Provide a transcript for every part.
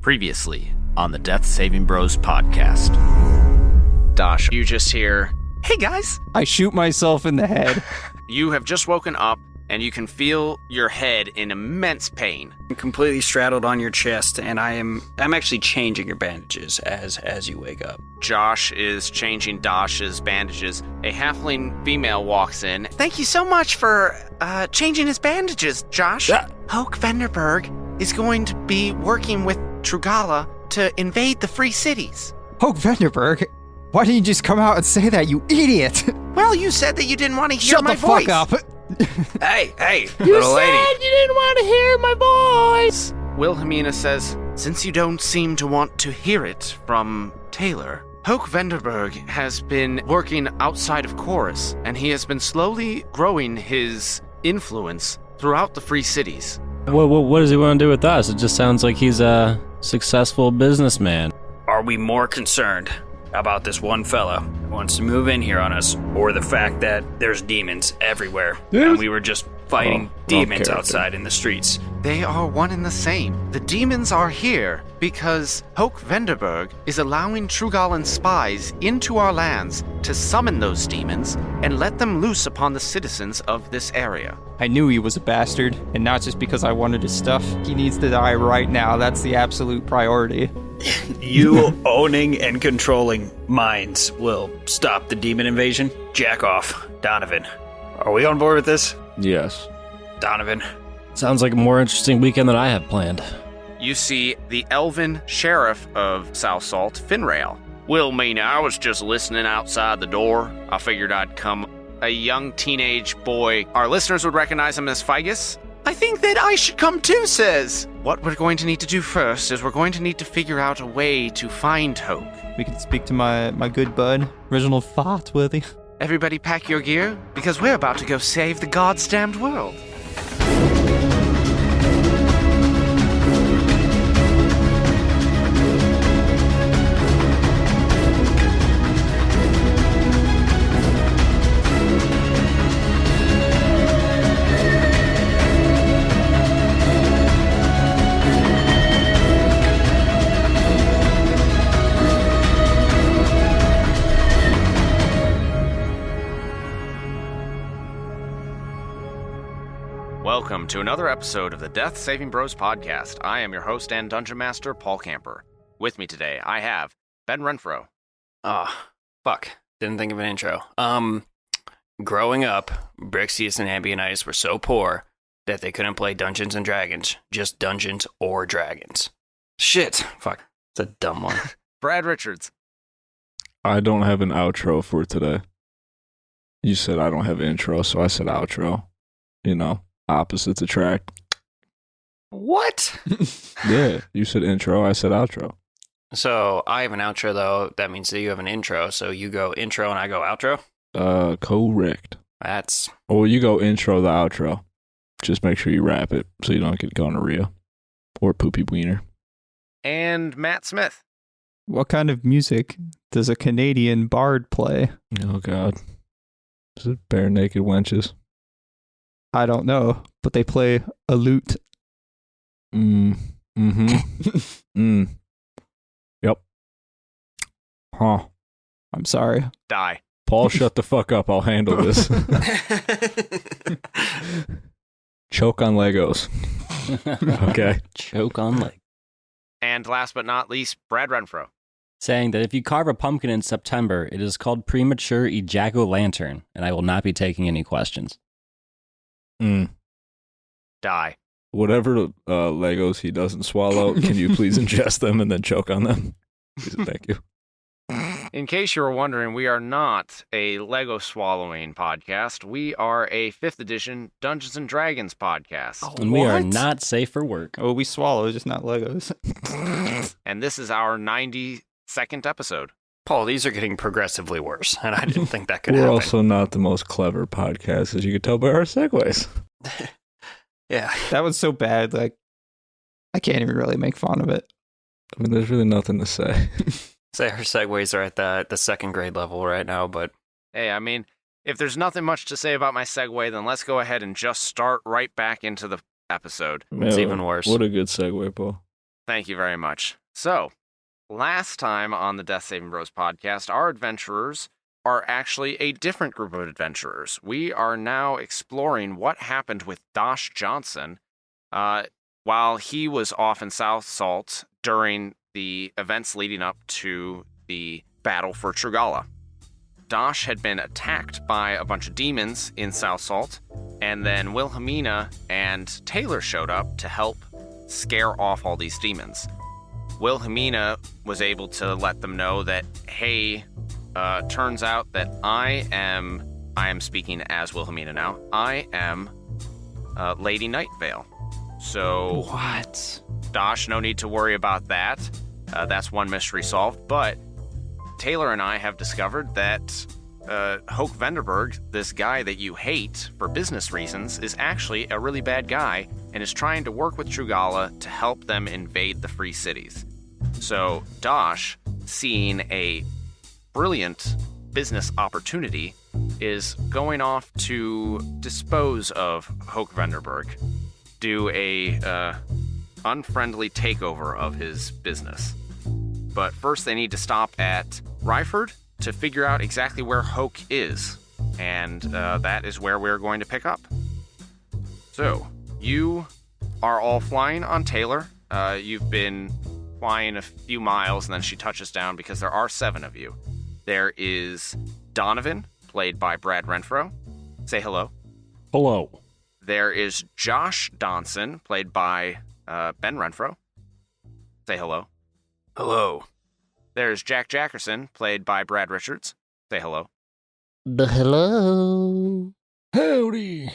Previously on the Death Saving Bros podcast. Dash, you just hear, "Hey guys!" I shoot myself in the head. You have just woken up and you can feel your head in immense pain. I'm completely straddled on your chest, and I'm actually changing your bandages as you wake up. Josh is changing Dash's bandages. A halfling female walks in. "Thank you so much for changing his bandages, Josh. Hoke Vanderberg is going to be working with Trugala to invade the Free Cities." Hoke Vanderberg, why didn't you just come out and say that, you idiot? Well, you said that you didn't want to hear my voice. Shut the fuck up. Hey, little lady. You said you didn't want to hear my voice. Wilhelmina says, "Since you don't seem to want to hear it from Taylor, Hoke Vanderberg has been working outside of Chorus, and he has been slowly growing his influence throughout the Free Cities." What does he want to do with us? It just sounds like he's a successful businessman. Are we more concerned about this one fella who wants to move in here on us, or the fact that there's demons everywhere, and we were just fighting demons outside in the streets? They are one and the same. The demons are here because Hoke Vanderberg is allowing Trugalan spies into our lands to summon those demons and let them loose upon the citizens of this area. I knew he was a bastard, and not just because I wanted his stuff. He needs to die right now. That's the absolute priority. You owning and controlling minds will stop the demon invasion? Jack off. Donovan, are we on board with this? Yes. Donovan. Sounds like a more interesting weekend than I have planned. You see the elven sheriff of South Salt, Finrail. "Wilhelmina, I was just listening outside the door. I figured I'd come." A young teenage boy. Our listeners would recognize him as Figus. "I think that I should come too," says. "What we're going to need to do first is we're going to need to figure out a way to find Hoke." We can speak to my good bud, Reginald Fartworthy. "Everybody pack your gear, because we're about to go save the goddamned world." Welcome to another episode of the Death Saving Bros podcast. I am your host and dungeon master, Paul Camper. With me today, I have Ben Renfro. Fuck. Didn't think of an intro. Growing up, Brixius and Ambionitis were so poor that they couldn't play Dungeons and Dragons, just Dungeons or Dragons. Shit. Fuck. It's a dumb one. Brad Richards. I don't have an outro for today. You said I don't have an intro, so I said outro. You know, opposites attract. What? Yeah, you said intro, I said outro. So I have an outro, though. That means that you have an intro. So you go intro and I go outro? Correct. That's... Or you go intro the outro. Just make sure you wrap it so you don't get gonorrhea. Or poopy wiener. And Matt Smith. What kind of music does a Canadian bard play? Oh, God. Is it bare naked wenches? I don't know, but they play a lute. Yep. Huh. I'm sorry. Die. Paul, shut the fuck up. I'll handle this. Choke on Legos. Okay. Choke on leg. And last but not least, Brad Renfro. Saying that if you carve a pumpkin in September, it is called premature ejac-o-lantern, and I will not be taking any questions. Die. Whatever Legos he doesn't swallow, can you please ingest them and then choke on them? Please and thank you. In case you were wondering, we are not a Lego swallowing podcast. We are a 5th edition Dungeons and Dragons podcast. And we are not safe for work. Oh, we swallow, just not Legos. And this is our 92nd episode. Paul, these are getting progressively worse, and I didn't think that could We're happen. also not the most clever podcast, as you can tell by our segues. Yeah. That was so bad, like, I can't even really make fun of it. I mean, there's really nothing to say. Say our segues are at the second grade level right now, but... Hey, I mean, if there's nothing much to say about my segue, then let's go ahead and just start right back into the episode. It's even worse. What a good segue, Paul. Thank you very much. So, last time on the Death Saving Bros podcast, our adventurers are actually a different group of adventurers. We are now exploring what happened with Dosh Johnson while he was off in South Salt during the events leading up to the battle for Trugala. Dosh had been attacked by a bunch of demons in South Salt, and then Wilhelmina and Taylor showed up to help scare off all these demons. Wilhelmina was able to let them know that, hey, turns out that I am speaking as Wilhelmina now. I am Lady Nightvale. So What? Dosh, no need to worry about that. That's one mystery solved. But Taylor and I have discovered that Hoke Venderberg, this guy that you hate for business reasons, is actually a really bad guy and is trying to work with Trugala to help them invade the Free Cities. So Dosh, seeing a brilliant business opportunity, is going off to dispose of Hoke Venderberg, do a unfriendly takeover of his business. But first they need to stop at Ryford to figure out exactly where Hoke is, and that is where we're going to pick up. So, you are all flying on Taylor. You've been flying a few miles, and then she touches down because there are 7 of you. There is Donovan, played by Brad Renfro. Say hello. Hello. There is Josh Donson, played by Ben Renfro. Say hello. Hello. There's Jack Jackerson, played by Brad Richards. Say hello. Hello. Howdy.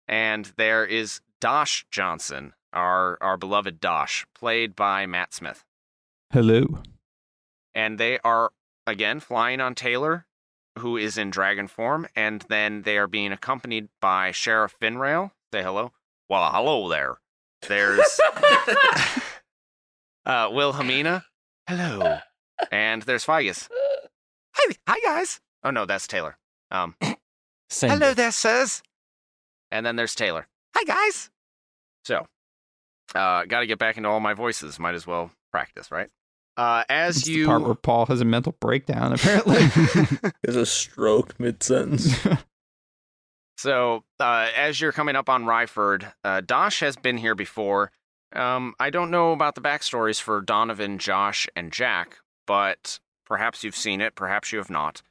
And there is Dosh Johnson, our beloved Dosh, played by Matt Smith. Hello. And they are, again, flying on Taylor, who is in dragon form, and then they are being accompanied by Sheriff Finrail. Say hello. Well, hello there. There's Wilhelmina. Hello. And there's Figus. Hi guys. Oh no, that's Taylor. Send Hello it. there, sirs. And then there's Taylor. Hi guys. So, got to get back into all my voices. Might as well practice, right? As It's you the part where Paul has a mental breakdown, apparently. Is a stroke mid-sentence. So, as you're coming up on Ryford, Dosh has been here before. I don't know about the backstories for Donovan, Josh, and Jack, but perhaps you've seen it, perhaps you have not.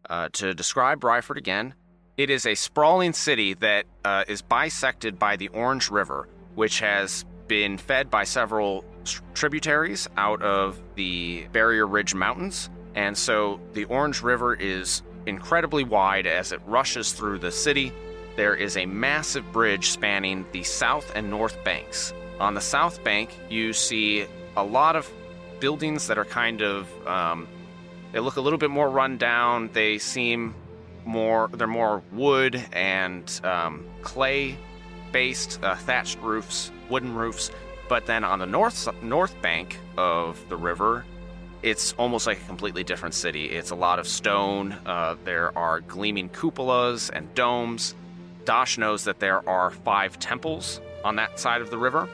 To describe Ryford again, it is a sprawling city that is bisected by the Orange River, which has been fed by several tributaries out of the Barrier Ridge Mountains, and so the Orange River is incredibly wide as it rushes through the city. There is a massive bridge spanning the south and north banks. On the south bank, you see a lot of buildings that are kind of, they look a little bit more run down. They seem they're more wood and clay-based, thatched roofs, wooden roofs. But then on the north bank of the river, it's almost like a completely different city. It's a lot of stone. There are gleaming cupolas and domes. Dosh knows that there are 5 temples on that side of the river.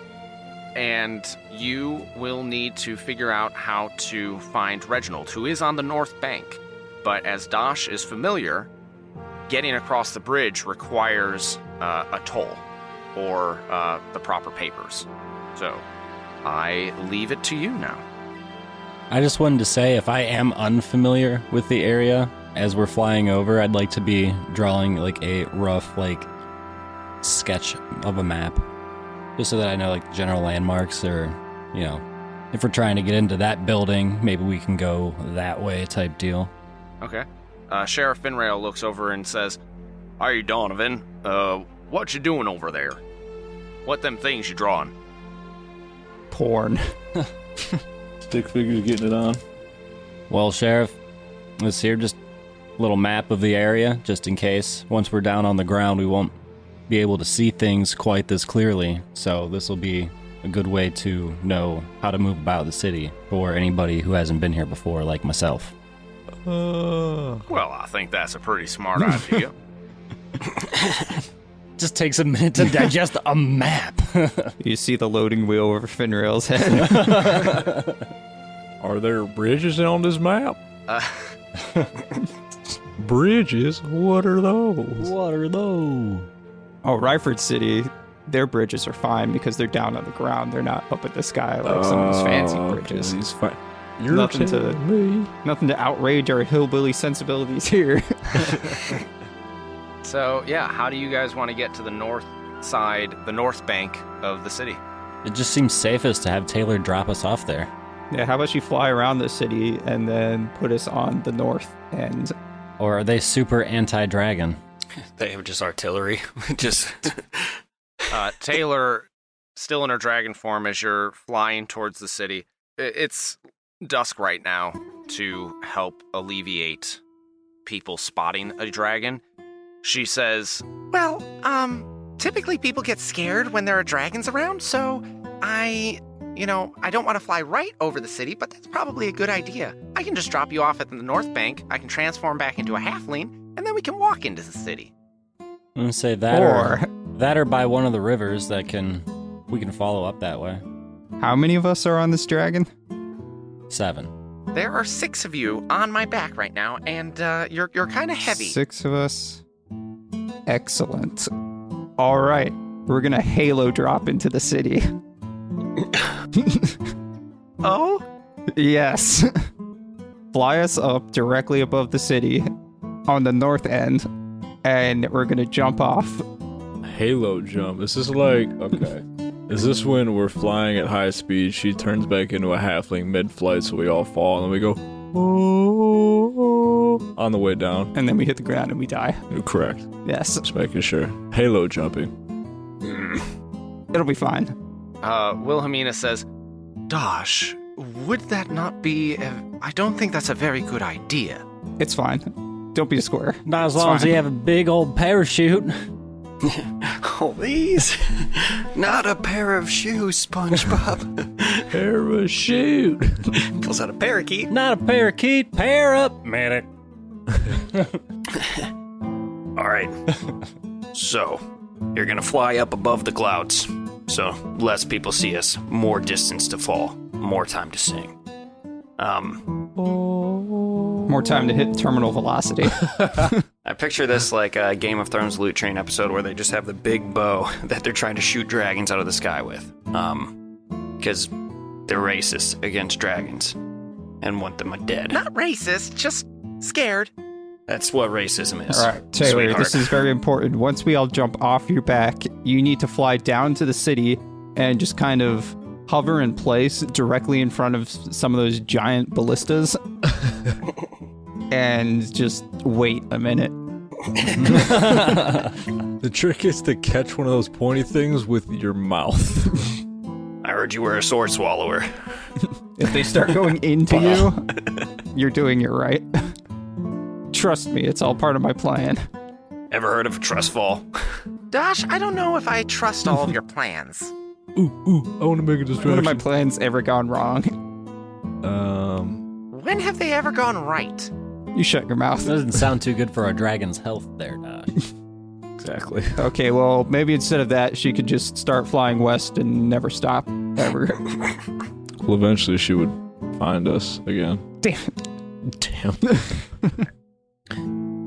And you will need to figure out how to find Reginald, who is on the north bank. But as Dosh is familiar, getting across the bridge requires a toll or the proper papers. So I leave it to you now. I just wanted to say, if I am unfamiliar with the area as we're flying over, I'd like to be drawing like a rough sketch of a map, just so that I know like general landmarks, or if we're trying to get into that building, maybe we can go that way type deal. Okay. Sheriff Finrail looks over and says, "Hey, Donovan, what you doing over there? What them things you drawing?" Porn. Stick figures getting it on. Well, Sheriff, this here just a little map of the area, just in case. Once we're down on the ground, we won't be able to see things quite this clearly, so this will be a good way to know how to move about the city for anybody who hasn't been here before, like myself. Well, I think that's a pretty smart idea. Just takes a minute to digest a map. You see the loading wheel over Finrail's head. Are there bridges on this map? Bridges? What are those? What are those? Oh, Ryford City, their bridges are fine because they're down on the ground. They're not up at the sky like some of these fancy bridges. You're Nothing to- telling me. Nothing to outrage our hillbilly sensibilities here. So, yeah, how do you guys want to get to the north side, the north bank of the city? It just seems safest to have Taylor drop us off there. Yeah, how about you fly around the city and then put us on the north end? Or are they super anti-dragon? They have just artillery. Just Taylor, still in her dragon form as you're flying towards the city. It's dusk right now to help alleviate people spotting a dragon. She says, Well, typically people get scared when there are dragons around, so I don't want to fly right over the city, but that's probably a good idea. I can just drop you off at the north bank, I can transform back into a halfling, and then we can walk into the city. I'm gonna say that or by one of the rivers we can follow up that way. How many of us are on this dragon? 7. There are 6 of you on my back right now, and you're kind of heavy. 6 of us. Excellent. All right, we're gonna halo drop into the city. Oh? Yes. Fly us up directly above the city on the north end, and we're gonna jump off. Halo jump. Is this like, okay. Is this when we're flying at high speed, she turns back into a halfling mid-flight so we all fall, and then we go, oh, on the way down? And then we hit the ground and we die. You're correct. Yes, Just making sure. Halo jumping. it'll be fine. Wilhelmina says, Dosh, would that not be... I don't think that's a very good idea. It's fine. Don't be a square. Not as It's long as fine. you have a big old parachute. oh, these. Not a pair of shoes, SpongeBob. Parachute. Pulls out a parakeet. Not a parakeet. Pair up, medic. All right. So, you're gonna fly up above the clouds. So, less people see us, more distance to fall, more time to sing. More time to hit terminal velocity. I picture this like a Game of Thrones Loot Train episode where they just have the big bow that they're trying to shoot dragons out of the sky with. Because they're racist against dragons and want them dead. Not racist, just scared. That's what racism is. All right, Taylor, sweetheart. this is very important. Once we all jump off your back, you need to fly down to the city and just kind of hover in place directly in front of some of those giant ballistas and just wait a minute. The trick is to catch one of those pointy things with your mouth. I heard you were a sword swallower. If they start going into you, you're doing it right. Trust me, it's all part of my plan. Ever heard of a trust fall? Dosh, I don't know if I trust all of your plans. Ooh, I want to make a distraction. When have my plans ever gone wrong? When have they ever gone right? You shut your mouth. Doesn't sound too good for our dragon's health there, Dosh. Exactly. Okay, well, maybe instead of that, she could just start flying west and never stop, ever. Well, eventually she would find us again. Damn it. Damn.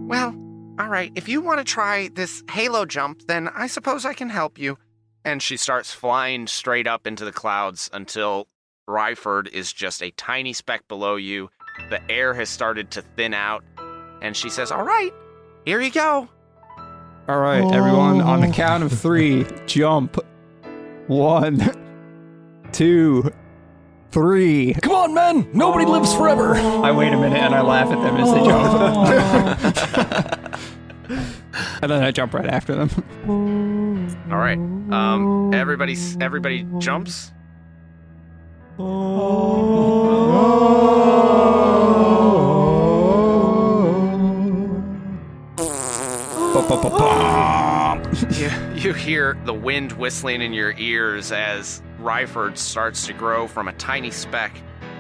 Well, all right, if you want to try this halo jump, then I suppose I can help you. and she starts flying straight up into the clouds until Ryford is just a tiny speck below you. The air has started to thin out, and she says, "All right, here you go." All right, everyone, on the count of 3, jump. 1, 2, 3. Come on, man! Nobody lives forever! I wait a minute and I laugh at them as they jump. And then I jump right after them. All right, everybody jumps. You hear the wind whistling in your ears as Ryford starts to grow from a tiny speck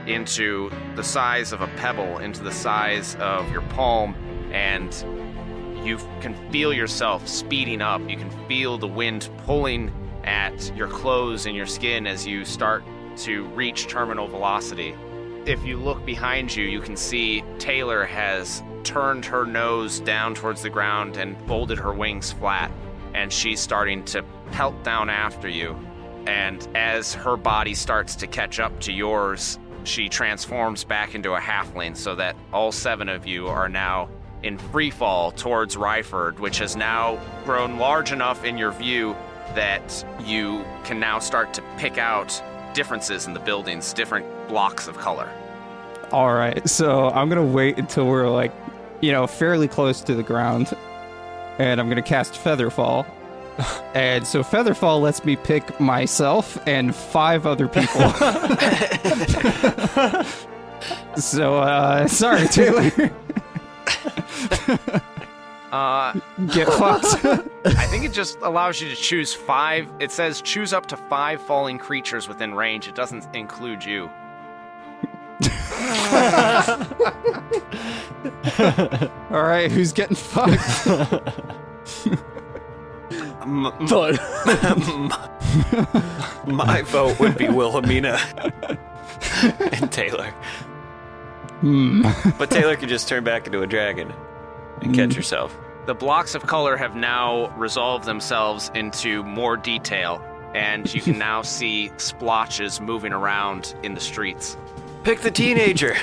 into the size of a pebble, into the size of your palm, and you can feel yourself speeding up. You can feel the wind pulling at your clothes and your skin as you start to reach terminal velocity. If you look behind you, you can see Taylor has turned her nose down towards the ground and folded her wings flat, and she's starting to pelt down after you. And as her body starts to catch up to yours, she transforms back into a halfling so that all 7 of you are now in free fall towards Ryford, which has now grown large enough in your view that you can now start to pick out differences in the buildings, different blocks of color. All right, so I'm going to wait until we're like, fairly close to the ground, and I'm going to cast Featherfall. And so Featherfall lets me pick myself and 5 other people. So, sorry, Taylor. Get fucked. I think it just allows you to choose 5. It says choose up to 5 falling creatures within range. It doesn't include you. All right, who's getting fucked? My vote would be Wilhelmina and Taylor. But Taylor could just turn back into a dragon and catch herself. The blocks of color have now resolved themselves into more detail, and you can now see splotches moving around in the streets. Pick the teenager.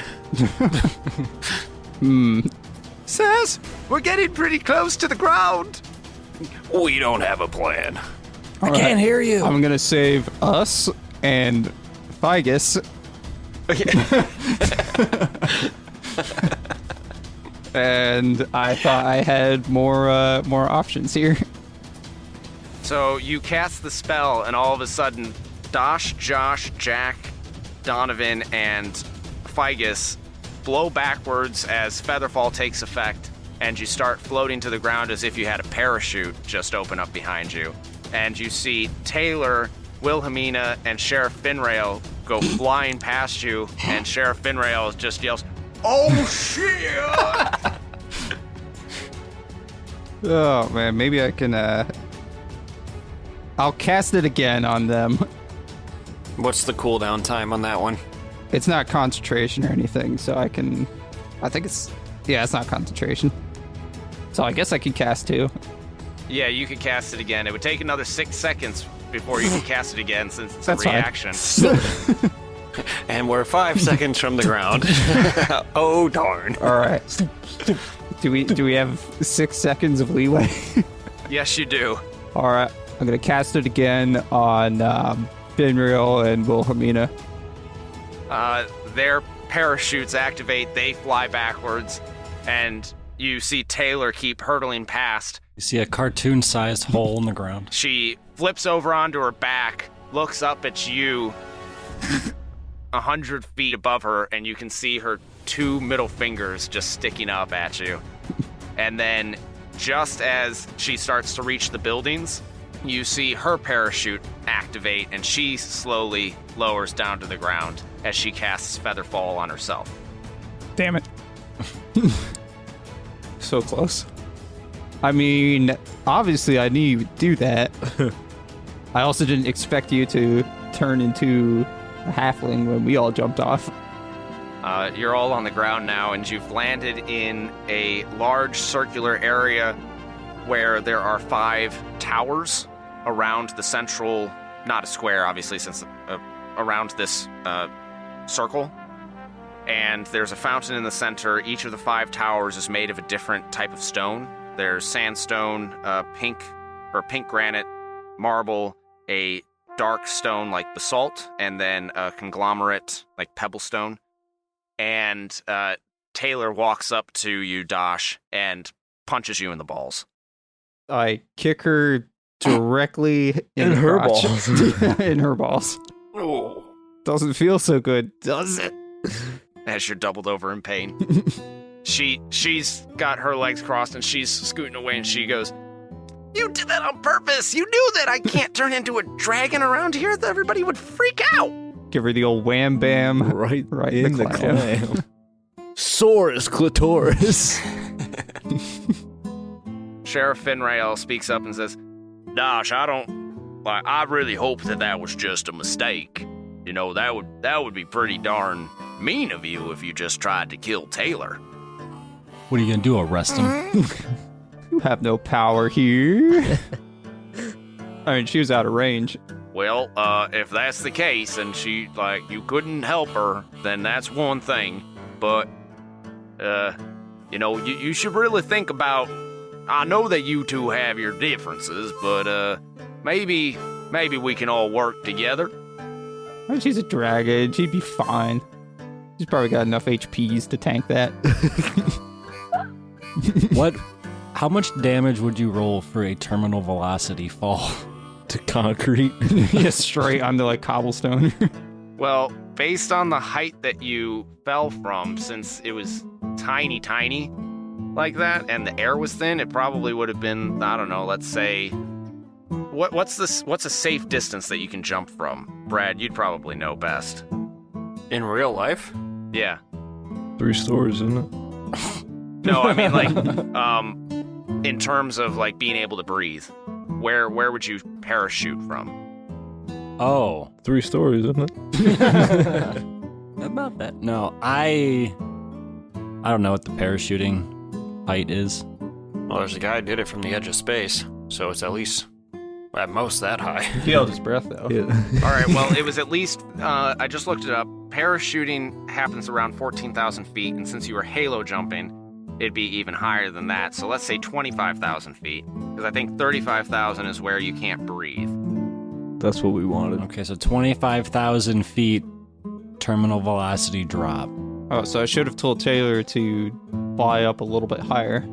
Says, we're getting pretty close to the ground. We don't have a plan. I can't hear you. I'm going to save us and Figus. And I thought I had more options here. So you cast the spell, and all of a sudden, Dosh, Josh, Jack, Donovan, and Figus blow backwards as Featherfall takes effect, and you start floating to the ground as if you had a parachute just open up behind you. And you see Taylor, Wilhelmina, and Sheriff Finrail go flying past you, and Sheriff Finrail just yells, "Oh shit!" Oh man, maybe I can I'll cast it again on them. What's the cooldown time on that one? It's not concentration or anything, so I think it's not concentration. So I guess I can cast 2. Yeah, you could cast it again. It would take another 6 seconds before you can cast it again, since it's That's a fine. reaction. And we're 5 seconds from the ground. Oh darn! All right. Do we have 6 seconds of leeway? Yes, you do. All right. I'm gonna cast it again on Finreal and Wilhelmina. Their parachutes activate, they fly backwards, and you see Taylor keep hurtling past. You see a cartoon-sized hole in the ground. She flips over onto her back, looks up at you 100 feet above her, and you can see her 2 middle fingers just sticking up at you. And then, just as she starts to reach the buildings, you see her parachute activate, and she slowly lowers down to the ground as she casts Featherfall on herself. Damn it. So close. I mean, obviously I knew you would do that. I also didn't expect you to turn into a halfling when we all jumped off. You're all on the ground now, and you've landed in a large circular area where there are 5 towers around the central, not a square, obviously, since around this circle. And there's a fountain in the center. Each of the 5 towers is made of a different type of stone. There's sandstone, pink granite, marble, a dark stone like basalt, and then a conglomerate like pebblestone. And Taylor walks up to you, Dosh, and punches you in the balls. I kick her directly in the her crotch. balls. In her balls. Oh. Doesn't feel so good, does it? As you're doubled over in pain. She's got her legs crossed, and she's scooting away, and she goes, You did that on purpose. You knew that I can't turn into a dragon around here. That everybody would freak out. Give her the old wham bam. Right in in the the clam. clam. Saurus clitoris. Sheriff Finrail speaks up and says, Dosh, I really hope that was just a mistake. You know, that would be pretty darn mean of you if you just tried to kill Taylor. What are you gonna do? Arrest him? You have no power here. I mean, she was out of range. Well, if that's the case and you couldn't help her, then that's one thing. But, you should really think about, I know that you two have your differences, but, maybe we can all work together. I mean, she's a dragon. She'd be fine. She's probably got enough HPs to tank that. What? How much damage would you roll for a terminal velocity fall? To concrete. Yeah, straight onto like cobblestone. Well, based on the height that you fell from, since it was tiny like that, and the air was thin, it probably would have been, I don't know, let's say, what's a safe distance that you can jump from? Brad, you'd probably know best. In real life? Yeah. 3 stories, isn't it? No, I mean, like, in terms of, like, being able to breathe, where would you parachute from? Oh. 3 stories, isn't it? About that. No, I don't know what the parachuting height is. Well, there's a guy who did it from the edge of space, so it's at least, at most, that high. He held his breath, though. Yeah. All right, well, it was at least, I just looked it up. Parachuting happens around 14,000 feet, and since you were halo jumping, it'd be even higher than that. So let's say 25,000 feet, because I think 35,000 is where you can't breathe. That's what we wanted. Okay, so 25,000 feet terminal velocity drop. Oh, so I should have told Taylor to fly up a little bit higher.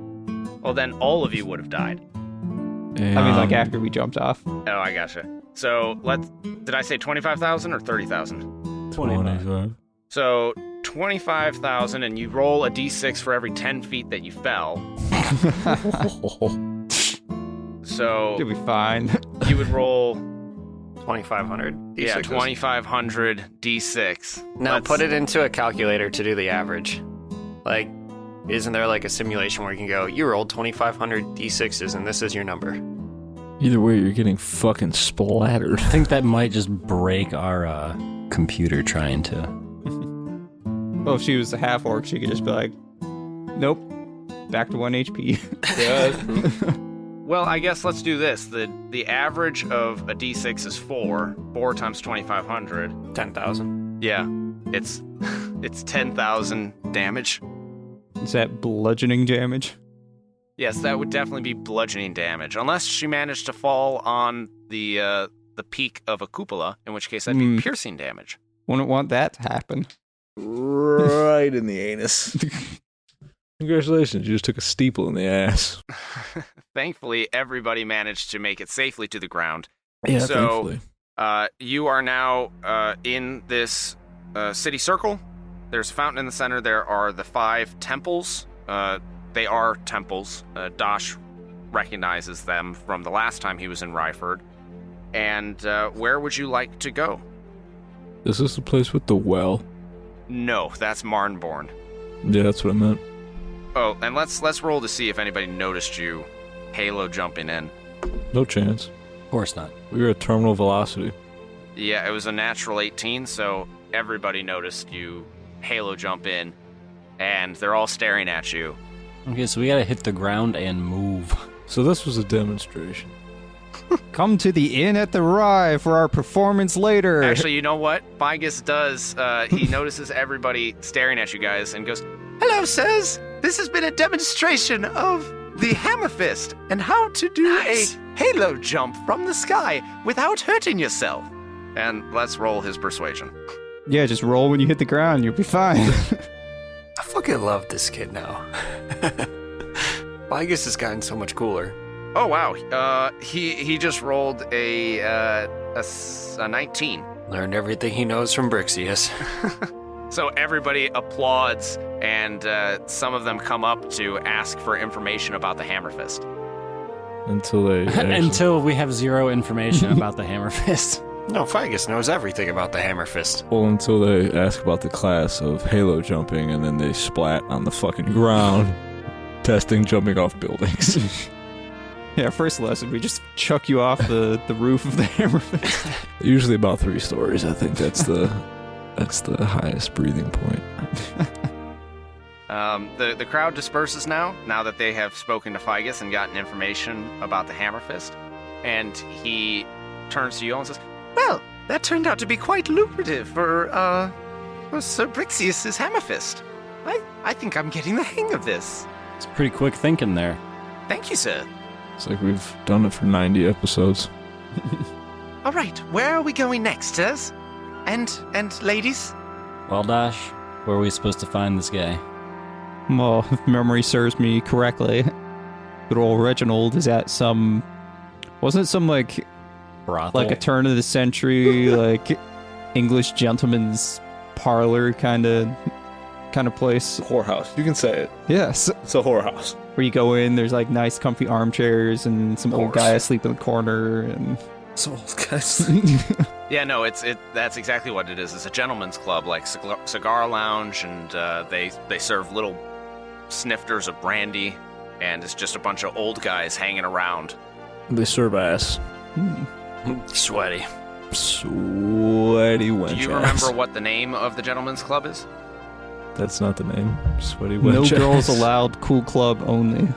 Well, then all of you would have died. And, I mean, like after we jumped off. Oh, I gotcha. So did I say 25,000 or 30,000? 25. So 25,000, and you roll a d6 for every 10 feet that you fell. So You'll be fine. you would roll 2,500 D6s. Yeah, 2,500 D6. Now Let's- put it into a calculator to do the average. Like, isn't there like a simulation where you can go, you rolled 2,500 D6s and this is your number? Either way, you're getting fucking splattered. I think that might just break our computer trying to. Well, if she was a half orc, she could just be like, nope, back to 1 HP. Well, I guess let's do this. The average of a D6 is 4. 4 times 2,500. 10,000. Yeah, it's 10,000 damage. Is that bludgeoning damage? Yes, that would definitely be bludgeoning damage, unless she managed to fall on the peak of a cupola, in which case that'd be piercing damage. Wouldn't want that to happen. Right in the anus. Congratulations, you just took a steeple in the ass. Thankfully, everybody managed to make it safely to the ground. Yeah, So- thankfully. You are now in this city circle. There's a fountain in the center. There are the 5 temples. They are temples. Dosh recognizes them from the last time he was in Ryford. And where would you like to go? Is this the place with the well? No, that's Marnborn. Yeah, that's what I meant. Oh, and let's roll to see if anybody noticed you halo jumping in. No chance. Of course not. We were at terminal velocity. Yeah, it was a natural 18, so everybody noticed you halo jump in, and they're all staring at you. Okay, so we gotta hit the ground and move. So this was a demonstration. Come to the inn at the Rye for our performance later. Actually, you know what? Vigus does, he notices everybody staring at you guys and goes, Hello, sirs. This has been a demonstration of the Hammer Fist and how to do a halo jump from the sky without hurting yourself. And let's roll his persuasion. Yeah, just roll when you hit the ground. You'll be fine. I fucking love this kid now. Vigus has gotten so much cooler. Oh, wow. He just rolled a 19. Learned everything he knows from Brixius. So everybody applauds, and some of them come up to ask for information about the Hammer Fist. Until they actually... Until we have 0 information about the Hammer Fist. No, Vigus knows everything about the Hammer Fist. Well, until they ask about the class of halo jumping, and then they splat on the fucking ground, testing jumping off buildings. Yeah, first lesson, we just chuck you off the roof of the Hammerfist. Usually about 3 stories. I think that's the highest breathing point. The crowd disperses now that they have spoken to Figus and gotten information about the Hammerfist. And he turns to you and says, Well, that turned out to be quite lucrative for Sir Brixius's Hammerfist. I think I'm getting the hang of this. It's pretty quick thinking there. Thank you, sir. It's like we've done it for 90 episodes. All right, where are we going next, sirs? And ladies? Well, Dash, where are we supposed to find this guy? Well, if memory serves me correctly, good old Reginald is at wasn't it some like Brothel? a turn of the century, like English gentleman's parlor kind of place? Whorehouse. You can say it. Yes. It's a whorehouse. Where you go in, there's like nice comfy armchairs and some old Course. guy asleep in the corner and So guys. Yeah, no, that's exactly what it is. It's a gentleman's club, like cigar lounge, and they serve little snifters of brandy, and it's just a bunch of old guys hanging around. They serve ass. Sweaty. Sweaty wench Do you ass. remember what the name of the gentleman's club is? That's not the name. Sweaty no wench girls ass. allowed, cool club only.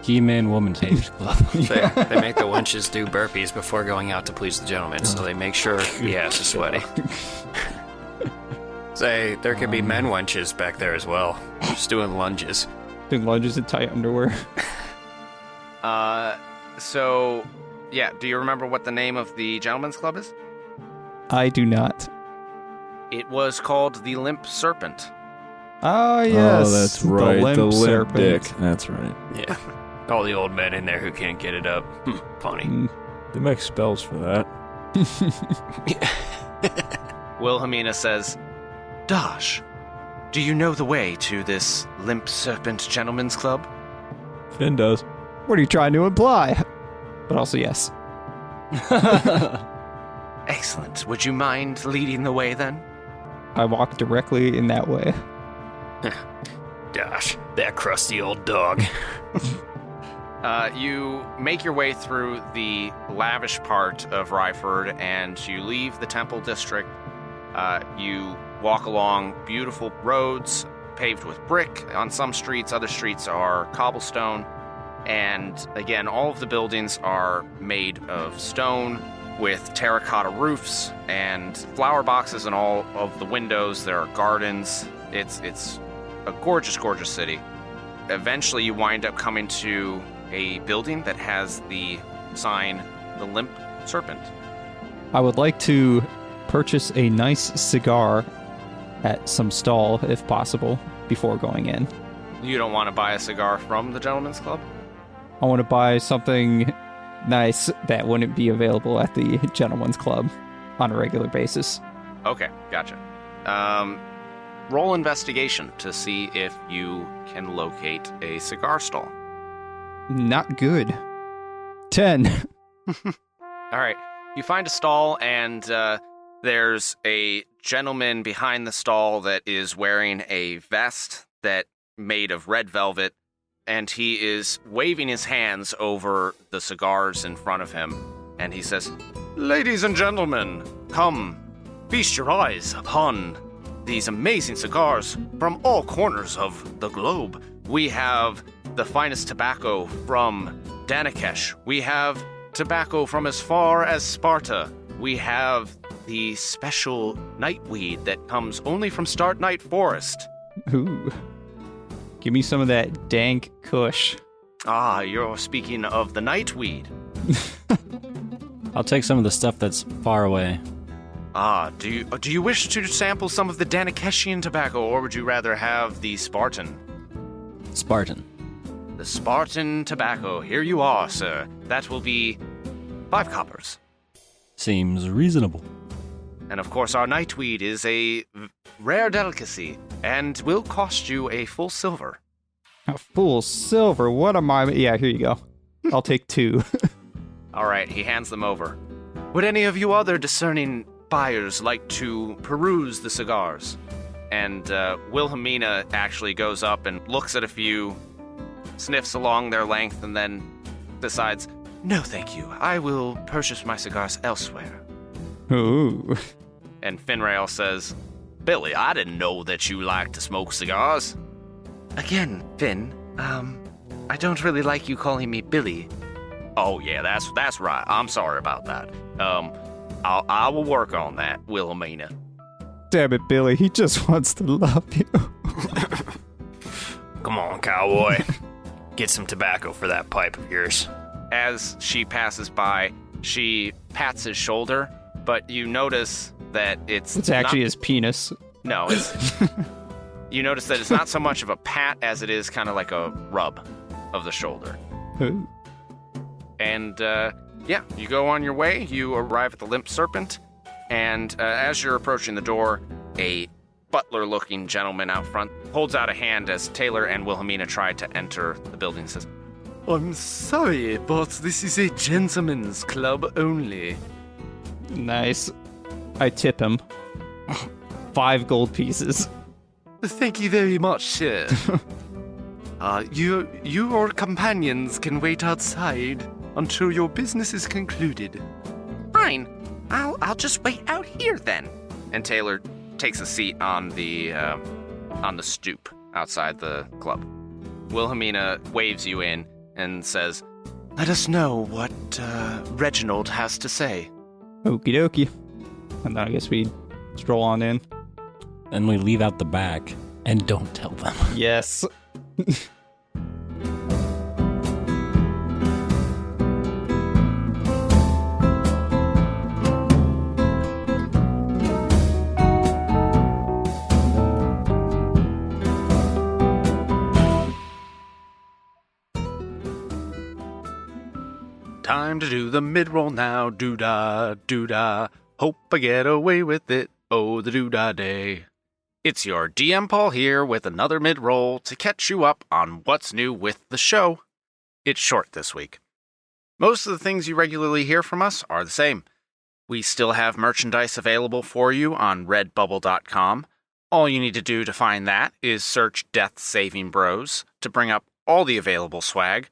He-Man Woman Tage Club. They make the wenches do burpees before going out to please the gentleman, so they make sure he has to sweaty. Say, there could be men wenches back there as well, just doing lunges. Doing lunges in tight underwear. So, yeah, do you remember what the name of the gentleman's club is? I do not. It was called the Limp Serpent. Oh, yes. Oh, that's right. The limp serpent. dick. That's right. Yeah. All the old men in there who can't get it up. Funny. Mm. They make spells for that. Wilhelmina says, Dash, do you know the way to this Limp Serpent Gentleman's Club? Finn does. What are you trying to imply? But also, yes. Excellent. Would you mind leading the way then? I walk directly in that way. Gosh, that crusty old dog. You make your way through the lavish part of Ryford, and you leave the Temple District. You walk along beautiful roads paved with brick on some streets. Other streets are cobblestone. And again, all of the buildings are made of stone with terracotta roofs and flower boxes in all of the windows. There are gardens. It's a gorgeous, gorgeous city. Eventually, you wind up coming to a building that has the sign, the Limp Serpent. I would like to purchase a nice cigar at some stall, if possible, before going in. You don't want to buy a cigar from the Gentleman's Club? I want to buy something nice that wouldn't be available at the Gentleman's Club on a regular basis. Okay, gotcha. Roll investigation to see if you can locate a cigar stall. Not good. 10. All right, you find a stall, and there's a gentleman behind the stall that is wearing a vest that made of red velvet, and he is waving his hands over the cigars in front of him, and he says, "Ladies and gentlemen, come, feast your eyes upon these amazing cigars from all corners of the globe. We have the finest tobacco from Danakesh. We have tobacco from as far as Sparta. We have the special nightweed that comes only from Start Night Forest. Ooh. Give me some of that dank kush. Ah, you're speaking of the nightweed. I'll take some of the stuff that's far away. Ah, do you wish to sample some of the Danakeshian tobacco, or would you rather have the Spartan? Spartan. The Spartan tobacco. Here you are, sir. That will be 5 coppers. Seems reasonable. And of course, our nightweed is a rare delicacy and will cost you a full silver. A full silver. What am I? Yeah, here you go. I'll take 2. All right, he hands them over. Would any of you other discerning buyers like to peruse the cigars? And Wilhelmina actually goes up and looks at a few, sniffs along their length, and then decides, no thank you, I will purchase my cigars elsewhere. Ooh. And Finrail says, Billy, I didn't know that you like to smoke cigars. Again, Finn, I don't really like you calling me Billy. Oh yeah, that's right. I'm sorry about that. I will work on that, Wilhelmina. Damn it, Billy. He just wants to love you. Come on, cowboy. Get some tobacco for that pipe of yours. As she passes by, she pats his shoulder, but you notice that It's actually his penis. No, it's... You notice that it's not so much of a pat as it is kind of like a rub of the shoulder. Ooh. And, yeah, you go on your way. You arrive at the Limp Serpent, and as you're approaching the door, a butler-looking gentleman out front holds out a hand as Taylor and Wilhelmina try to enter the building and says, I'm sorry, but this is a gentleman's club only. Nice. I tip him 5 gold pieces. Thank you very much, sir. Your companions can wait outside until your business is concluded. Fine. I'll just wait out here then. and Taylor takes a seat on the stoop outside the club. Wilhelmina waves you in and says, Let us know what Reginald has to say. Okie dokie. And then I guess we stroll on in. And we leave out the back and don't tell them. Yes. Time to do the mid-roll now, doo-dah, doo-dah. Hope I get away with it, oh, the doo-dah day. It's your DM Paul here with another mid-roll to catch you up on what's new with the show. It's short this week. Most of the things you regularly hear from us are the same. We still have merchandise available for you on redbubble.com. All you need to do to find that is search Death Saving Bros to bring up all the available swag.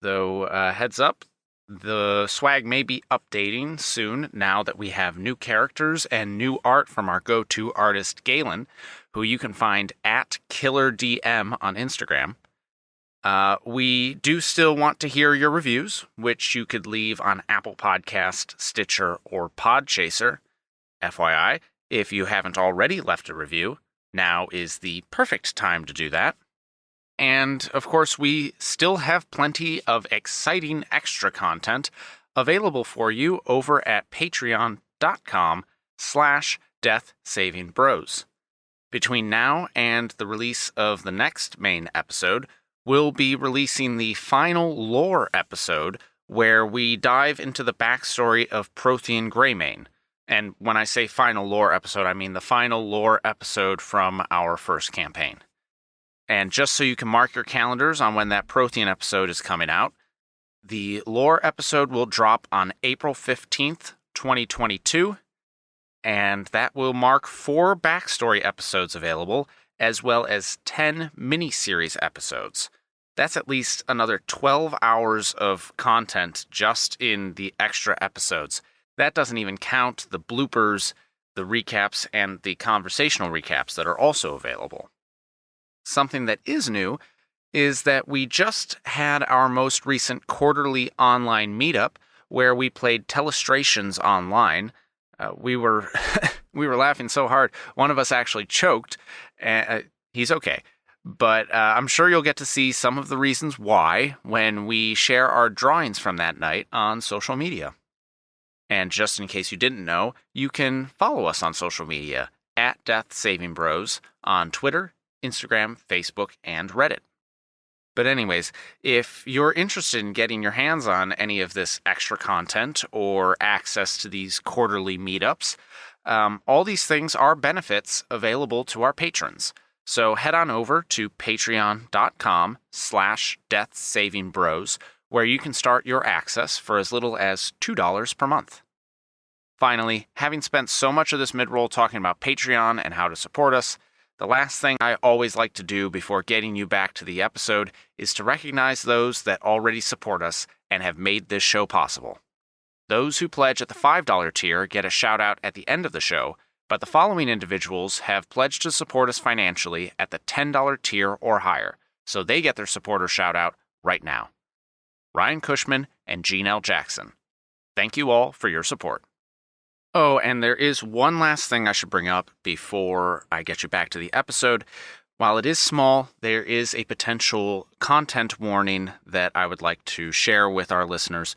Though, heads up, the swag may be updating soon now that we have new characters and new art from our go-to artist Galen, who you can find at KillerDM on Instagram. We do still want to hear your reviews, which you could leave on Apple Podcast, Stitcher, or Podchaser. FYI, if you haven't already left a review, now is the perfect time to do that. And, of course, we still have plenty of exciting extra content available for you over at patreon.com/deathsavingbros. Between now and the release of the next main episode, we'll be releasing the final lore episode where we dive into the backstory of Prothean Greymane. And when I say final lore episode, I mean the final lore episode from our first campaign. And just so you can mark your calendars on when that Prothean episode is coming out, the lore episode will drop on April 15th, 2022, and that will mark 4 backstory episodes available, as well as 10 mini-series episodes. That's at least another 12 hours of content just in the extra episodes. That doesn't even count the bloopers, the recaps, and the conversational recaps that are also available. Something that is new is that we just had our most recent quarterly online meetup where we played Telestrations online. We were laughing so hard, one of us actually choked. He's okay. But I'm sure you'll get to see some of the reasons why when we share our drawings from that night on social media. And just in case you didn't know, you can follow us on social media at Death Saving Bros on Twitter, Instagram, Facebook, and Reddit. But anyways, if you're interested in getting your hands on any of this extra content or access to these quarterly meetups, all these things are benefits available to our patrons. So head on over to patreon.com/deathsavingbros, where you can start your access for as little as $2 per month. Finally, having spent so much of this mid-roll talking about Patreon and how to support us, The last thing I always like to do before getting you back to the episode is to recognize those that already support us and have made this show possible. Those who pledge at the $5 tier get a shout out at the end of the show, but the following individuals have pledged to support us financially at the $10 tier or higher, so they get their supporter shout out right now. Ryan Cushman and Gene L. Jackson. Thank you all for your support. Oh, and there is one last thing I should bring up before I get you back to the episode. While it is small, there is a potential content warning that I would like to share with our listeners.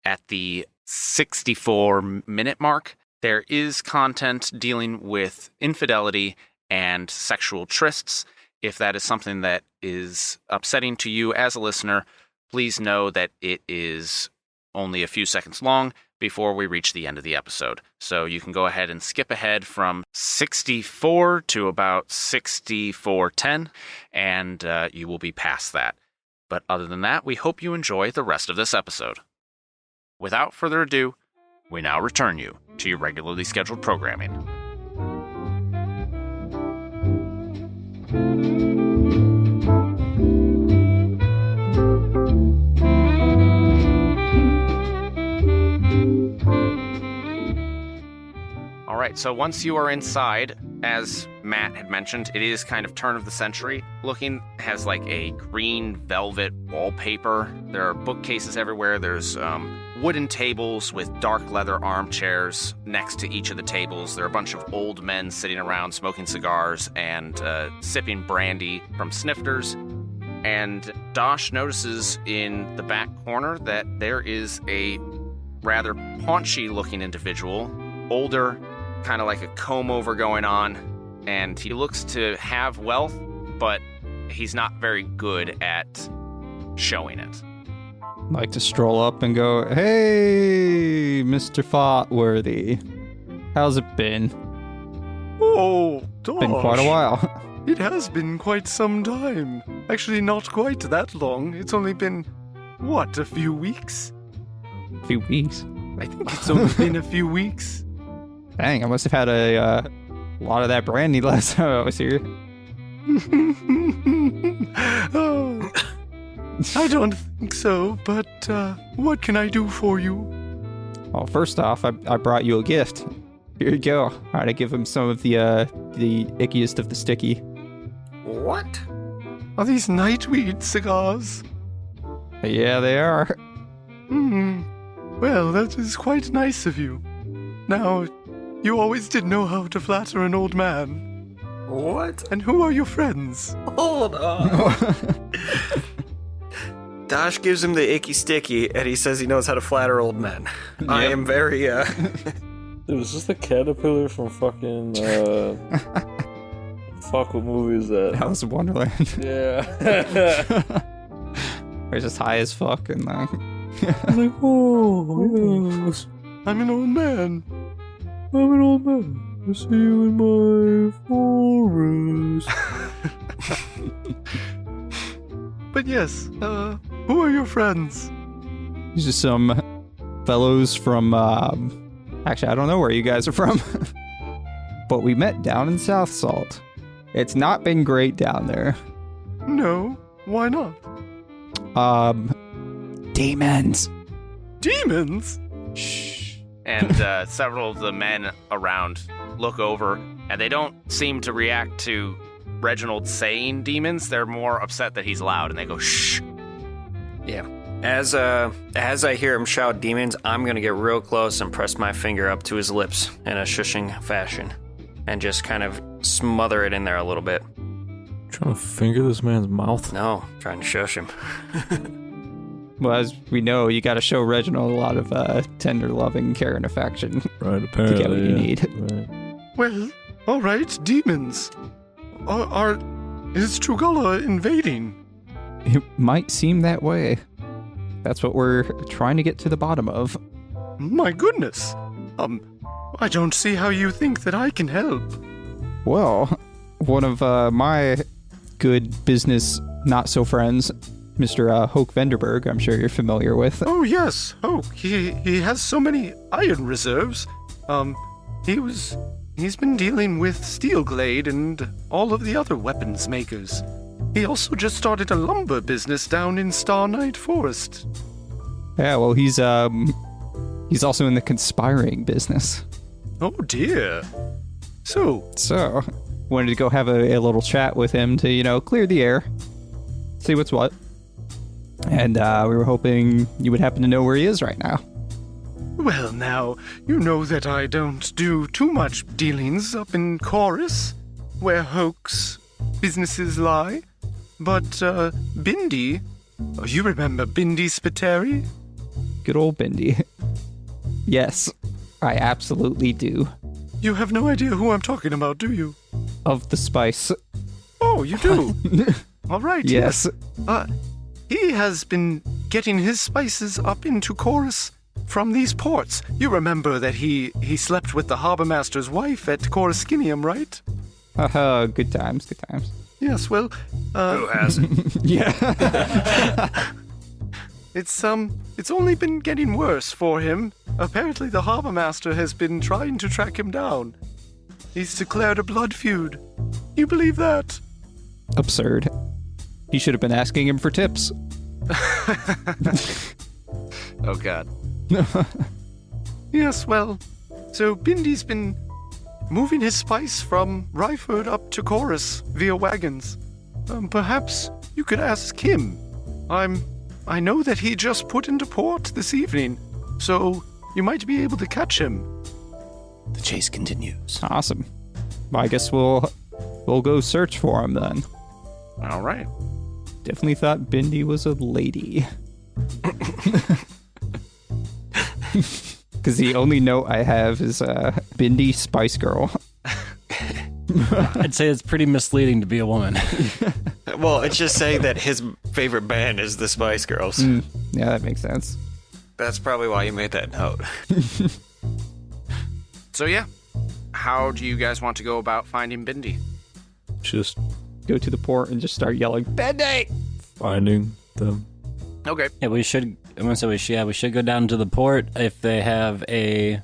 At the 64-minute mark, there is content dealing with infidelity and sexual trysts. If that is something that is upsetting to you as a listener, please know that it is only a few seconds long before we reach the end of the episode. So you can go ahead and skip ahead from 64 to about 64:10, and you will be past that. But other than that, we hope you enjoy the rest of this episode. Without further ado, we now return you to your regularly scheduled programming. All right, so once you are inside, as Matt had mentioned, it is kind of turn of the century looking, has like a green velvet wallpaper. There are bookcases everywhere. There's wooden tables with dark leather armchairs next to each of the tables. There are a bunch of old men sitting around smoking cigars and sipping brandy from snifters. And Dosh notices in the back corner that there is a rather paunchy looking individual, older, kind of like a comb over going on, and he looks to have wealth, but he's not very good at showing it. Like to stroll up and go, "Hey, Mr. Fotworthy, how's it been? Oh, Dosh. Been quite a while." It has been quite some time. Actually, not quite that long. It's only been, what, a few weeks? A few weeks. I think it's only been a few weeks. Dang, I must have had a lot of that brandy last time I was here. Oh, I don't think so, but what can I do for you? Well, first off, I brought you a gift. Here you go. All right, I give him some of the ickiest of the sticky. What? Are these nightweed cigars? Yeah, they are. Well, that is quite nice of you. Now, you always did know how to flatter an old man. What? And who are your friends? Hold on. Dosh gives him the icky sticky, and he says he knows how to flatter old men. I am very, Dude, is this the caterpillar from fucking, fuck, what movie is that? Alice in Wonderland. Yeah. We're just high as fuck and I'm like, oh, yes. I'm an old man. I'm an old man. I see you in my forest. But yes, who are your friends? These are some fellows from, actually, I don't know where you guys are from. But we met down in South Salt. It's not been great down there. No, why not? Demons. Demons? Shh. And several of the men around look over, and they don't seem to react to Reginald saying demons. They're more upset that he's loud, and they go, shh. Yeah. As I hear him shout demons, I'm going to get real close and press my finger up to his lips in a shushing fashion and just kind of smother it in there a little bit. Trying to finger this man's mouth? No, trying to shush him. Well, as we know, you got to show Reginald a lot of tender, loving care and affection Right, apparently. to get what you yeah. need. Right. Well, alright, demons. Is Trugala invading? It might seem that way. That's what we're trying to get to the bottom of. My goodness. I don't see how you think that I can help. Well, one of my good business not-so-friends, Mr. Hoke Venderberg, I'm sure you're familiar with. Oh, he has so many iron reserves. He was he's been dealing with Steelglade and all of the other weapons makers. He also just started a lumber business down in Starnight Forest. Yeah, well, he's also in the conspiring business. Oh dear. So, So, wanted to go have a little chat with him to, clear the air, see what's what. And we were hoping you would happen to know where he is right now. well now, you know that I don't do too much dealings up in Chorus, where Hoax businesses lie. But, Bindi, you remember Bindi Spiteri? Good old Bindi. Yes, I absolutely do. You have no idea who I'm talking about, do you? Of the spice. Oh, you do? All right, Yes. He has been getting his spices up into Chorus from these ports. You remember that he slept with the harbor master's wife at Coruscinium, right? Good times, good times. Yes, well, Who hasn't? Yeah. it's only been getting worse for him. Apparently the harbor master has been trying to track him down. He's declared a blood feud. You believe that? Absurd. He should have been asking him for tips. Oh, God. Yes, well, so Bindi's been moving his spice from Ryford up to Chorus via wagons. Perhaps you could ask him. I know that he just put into port this evening, so you might be able to catch him. The chase continues. Awesome. Well, I guess we'll go search for him then. All right. Definitely thought Bindi was a lady. Because the only note I have is Bindi Spice Girl. I'd say it's pretty misleading to be a woman. Well, it's just saying that his favorite band is the Spice Girls. Yeah, that makes sense. That's probably why you made that note. So, yeah. How do you guys want to go about finding Bindi? Just Go to the port and just start yelling, Bindi! finding them. Okay. Yeah, we should go down to the port if they have a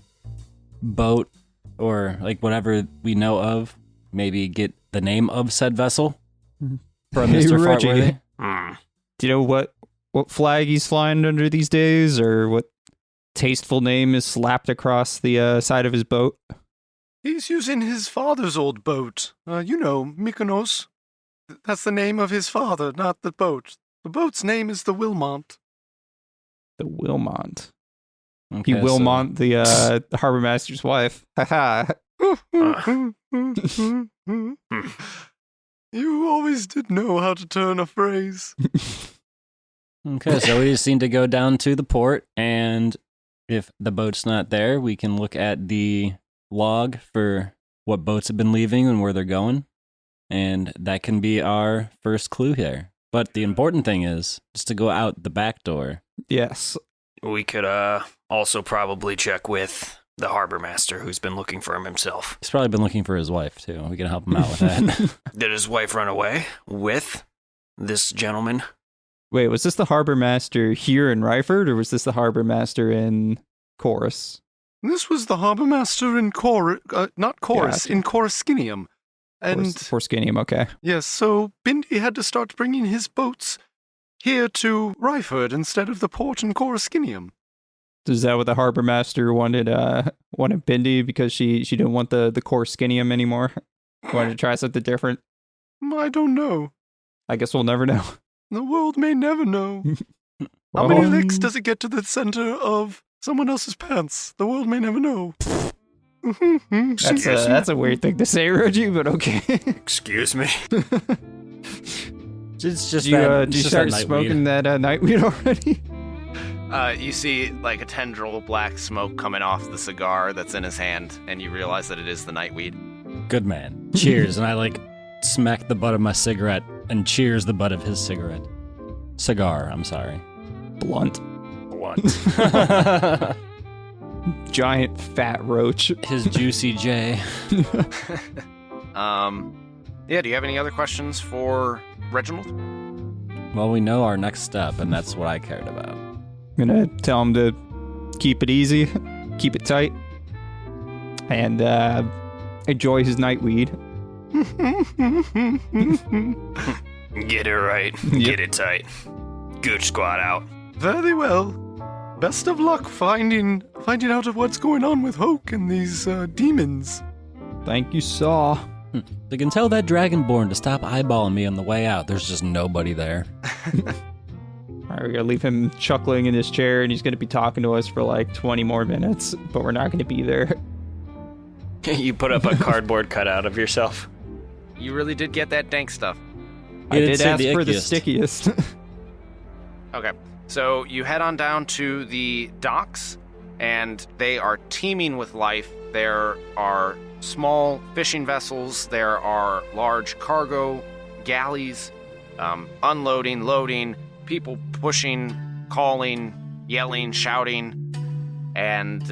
boat or like whatever we know of. Maybe get the name of said vessel from Hey, Mr. Reggie. Fartworthy. Do you know what flag he's flying under these days, or what tasteful name is slapped across the side of his boat? He's using his father's old boat. Mykonos. That's the name of his father, not the boat. The boat's name is the Wilmont. The Wilmont. Okay, He Wilmont, the harbor master's wife. Haha. You always did know how to turn a phrase. Okay, so we just need to go down to the port, and if the boat's not there, we can look at the log for what boats have been leaving and where they're going, and that can be our first clue here. But the important thing is just to go out the back door. Yes. We could also probably check with the harbor master who's been looking for him himself. He's probably been looking for his wife, too. We can help him out with that. Did his wife run away with this gentleman? Wait, was this the harbor master here in Ryford, or was this the harbor master in Chorus? This was the harbor master in not Chorus, Gotcha. in Coruscinium. And Forskinium, okay. yes, so Bindi had to start bringing his boats here to Ryford instead of the port in Coruscinium. Is that what the harbor master wanted Bindi because she didn't want the Coruscinium anymore? Wanted to try something different? I don't know. I guess we'll never know. The world may never know. How many licks does it get to the center of someone else's pants? The world may never know. That's a weird thing to say, Roji, but okay. Excuse me. It's just Did you, that, did you it's just start that smoking that nightweed already? You see, like, a tendril of black smoke coming off the cigar that's in his hand, and you realize that it is the nightweed. Good man. Cheers. And I smack the butt of my cigarette and cheers the butt of his cigarette. Cigar, I'm sorry. Blunt. Blunt. Giant fat roach. His juicy J. Yeah, do you have any other questions for Reginald? Well, we know our next step, and that's what I cared about. I'm gonna tell him to keep it easy, keep it tight, and enjoy his night weed. Get it right. Get it tight. Gooch squad out. Very well. Best of luck finding out of what's going on with Hoke and these demons. Thank you, Saw. They can tell that Dragonborn to stop eyeballing me on the way out. There's just nobody there. All right, we're gonna leave him chuckling in his chair, and he's gonna be talking to us for like 20 more minutes, but we're not gonna be there. You put up a cardboard cutout of yourself. You really did get that dank stuff. I didn't did say ask the for the ickiest. stickiest. Okay, so you head on down to the docks, and they are teeming with life. There are small fishing vessels, there are large cargo galleys, unloading, loading, people pushing, calling, yelling, shouting, and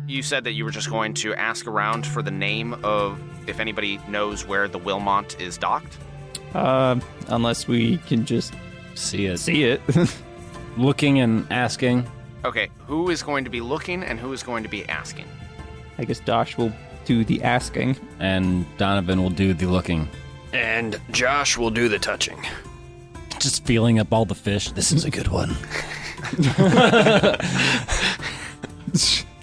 you said that you were just going to ask around for the name of if anybody knows where the Wilmont is docked. Unless we can just See it. see it. Looking and asking. Okay, who is going to be looking and who is going to be asking? I guess Dosh will do the asking. And Donovan will do the looking. And Josh will do the touching. Just feeling up all the fish. This is a good one.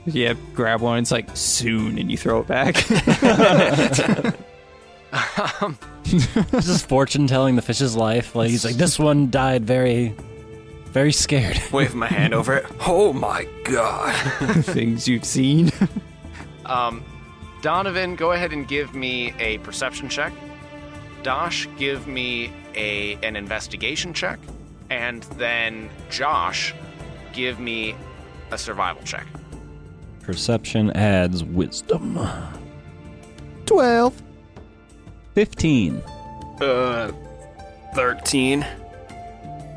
Yeah, grab one. It's like soon, and you throw it back. This is fortune telling the fish's life. Like he's like, this one died very, very scared. Wave my hand over it. Oh my god. Things you've seen. Donovan, go ahead and give me a perception check. Dosh, give me an investigation check. And then Josh, give me a survival check. Perception adds wisdom. 12. 15. 13.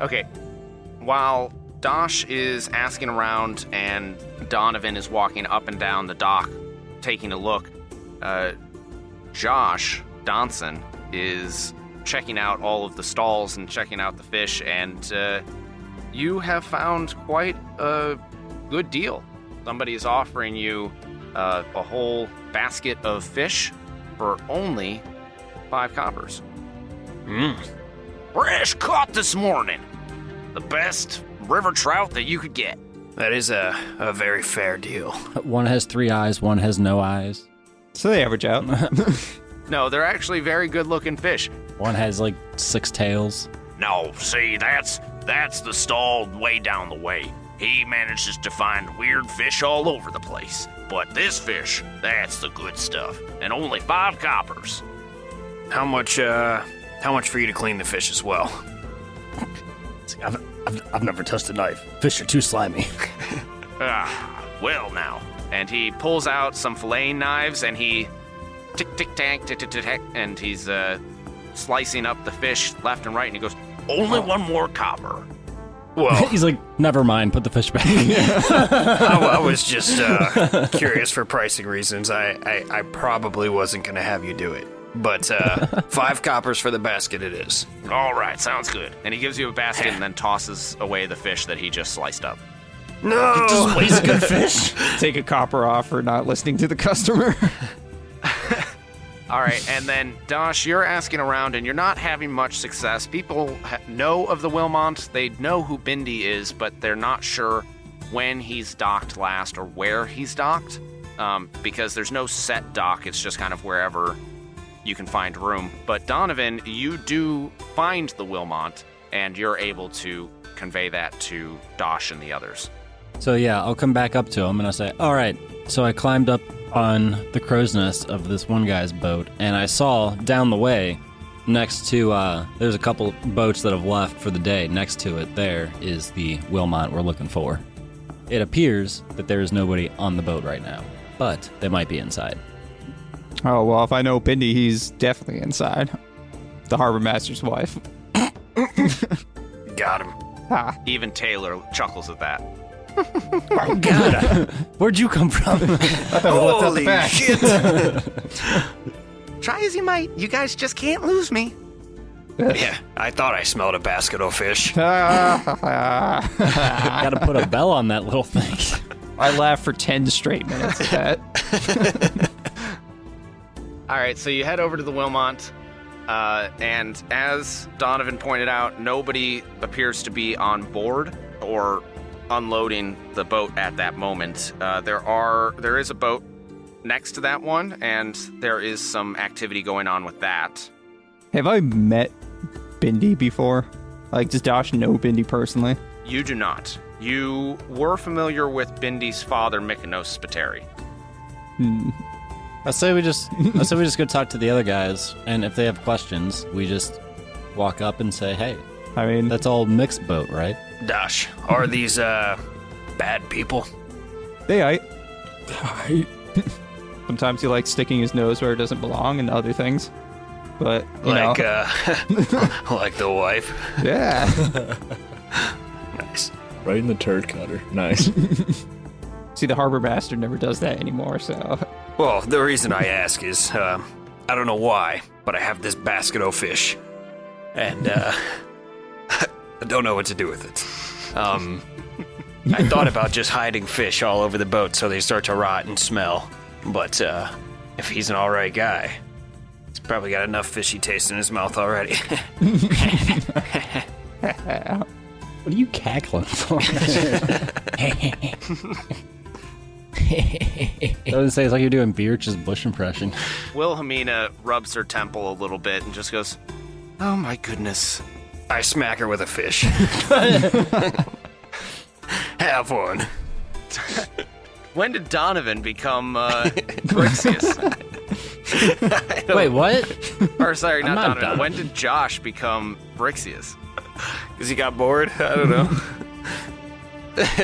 Okay. While Dosh is asking around and Donovan is walking up and down the dock taking a look, Josh Donson is checking out all of the stalls and checking out the fish, and you have found quite a good deal. Somebody is offering you a whole basket of fish for only 5 coppers. Fresh caught this morning. The best river trout that you could get. That is a very fair deal. One has 3 eyes, one has no eyes. So they average out. No, they're actually very good-looking fish. One has like 6 tails. No, see, that's the stall way down the way. He manages to find weird fish all over the place. But this fish, that's the good stuff. And only 5 coppers. How much for you to clean the fish as well? I've never touched a knife. Fish are too slimy. Well now. And he pulls out some filleting knives and he tick-tick-tack, tick-tick-tack, and he's slicing up the fish left and right, and he goes, only 1 more copper. Well, He's like, never mind, put the fish back. I was just curious for pricing reasons. I probably wasn't going to have you do it. But 5 coppers for the basket it is. All right, sounds good. And he gives you a basket and then tosses away the fish that he just sliced up. No! Just waste good fish. Take a copper off for not listening to the customer. All right, and then, Dosh, you're asking around, and you're not having much success. People know of the Wilmont. They know who Bindi is, but they're not sure when he's docked last or where he's docked, because there's no set dock. It's just kind of wherever you can find room. But, Donovan, you do find the Wilmont, and you're able to convey that to Dosh and the others. So yeah, I'll come back up to him and I'll say, all right, so I climbed up on the crow's nest of this one guy's boat, and I saw down the way next to, there's a couple boats that have left for the day. Next to it, there is the Wilmont we're looking for. It appears that there is nobody on the boat right now, but they might be inside. Oh, well, if I know Bindi, he's definitely inside. The harbor master's wife. Got him. Ha. Even Taylor chuckles at that. Oh, God. Where'd you come from? Holy shit! Try as you might, you guys just can't lose me. Yeah, I thought I smelled a basket of fish. Gotta put a bell on that little thing. I laughed for 10 straight minutes at that. All right, so you head over to the Wilmont, and as Donovan pointed out, nobody appears to be on board or unloading the boat at that moment. There is a boat next to that one, and there is some activity going on with that. Have I met Bindi before? Like, does Josh know Bindi personally? You do not. You were familiar with Bindi's father, Mykonos Spiteri. I say we just go talk to the other guys, and if they have questions, we just walk up and say, "Hey, I mean, that's all mixed boat, right?" Dash, are these bad people? they aight. Sometimes he likes sticking his nose where it doesn't belong and other things. But, you know. Like the wife. Yeah. Nice. Right in the turd cutter. Nice. See, the harbor master never does that anymore, so. Well, the reason I ask is, I don't know why, but I have this basket of fish, and I don't know what to do with it. I thought about just hiding fish all over the boat so they start to rot and smell, but if he's an alright guy, he's probably got enough fishy taste in his mouth already. What are you cackling for? I was say it's like you're doing Beerch's Bush impression. Wilhelmina rubs her temple a little bit and just goes, "Oh my goodness." I smack her with a fish. Have one. When did Donovan become Brixius? Wait, what? Or sorry, not not Donovan. Donovan. When did Josh become Brixius? Because he got bored? I don't know.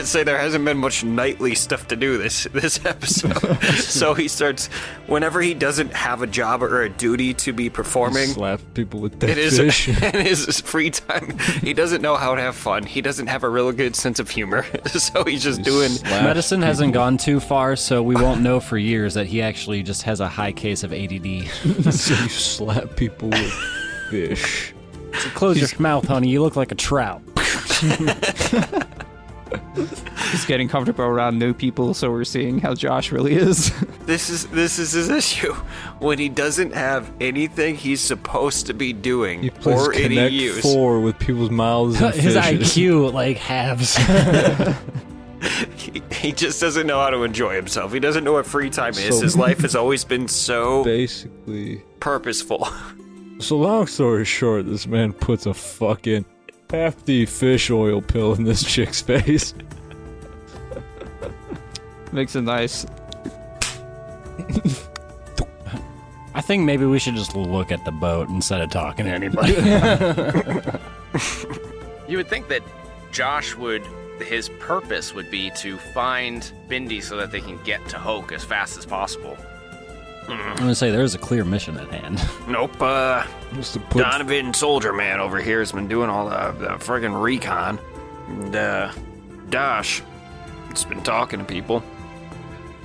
Say there hasn't been much nightly stuff to do this episode. So he starts, whenever he doesn't have a job or a duty to be performing, Slap people with that it is fish. in his free time. He doesn't know how to have fun. He doesn't have a real good sense of humor. So he's just doing. Slap. Medicine hasn't gone too far, so we won't know for years that he actually just has a high case of ADD. So you slap people with fish. So close your mouth, honey. You look like a trout. He's getting comfortable around new people, so we're seeing how Josh really is. This is his issue. When he doesn't have anything he's supposed to be doing He plays or any Connect use. 4 with people's mouths and His fishes. IQ like halves. He just doesn't know how to enjoy himself. He doesn't know what free time is. So- His life has always been so Basically. purposeful. So long story short, this man puts a fucking hefty fish oil pill in this chick's face. Makes it nice. I think maybe we should just look at the boat instead of talking to anybody. You would think that Josh his purpose would be to find Bindi so that they can get to Hoke as fast as possible. I'm gonna say there's a clear mission at hand. Nope, Just to put Donovan Soldier Man over here has been doing all the friggin' recon. And, Dash has been talking to people.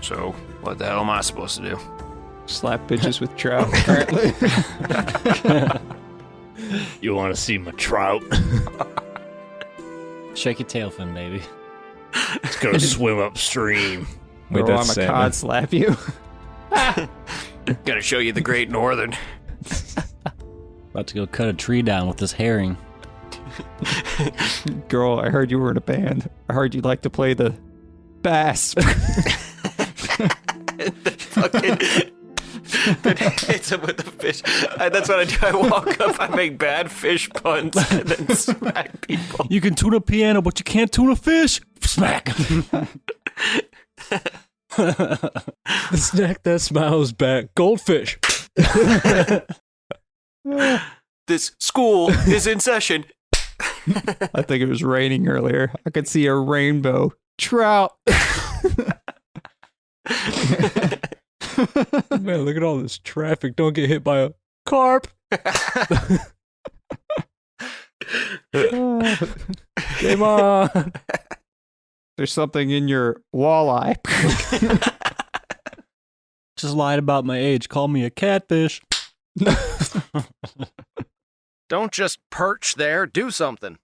So, what the hell am I supposed to do? Slap bitches with trout, apparently. You want to see my trout? Shake your tail fin, baby. Let's go swim upstream. Wait, Or that's I'm a salmon. cod slap you. Gonna show you the Great Northern. About to go cut a tree down with this herring. Girl, I heard you were in a band. I heard you'd like to play the bass. Fucking. Then hits him with the fish. That's what I do. I walk up, I make bad fish puns, and then smack people. You can tune a piano, but you can't tune a fish. Smack. The snack that smiles back. Goldfish. This school is in session. I think it was raining earlier. I could see a rainbow. Trout. Man, look at all this traffic. Don't get hit by a carp. Game on. There's something in your walleye. Just lied about my age. Call me a catfish. Don't just perch there, do something.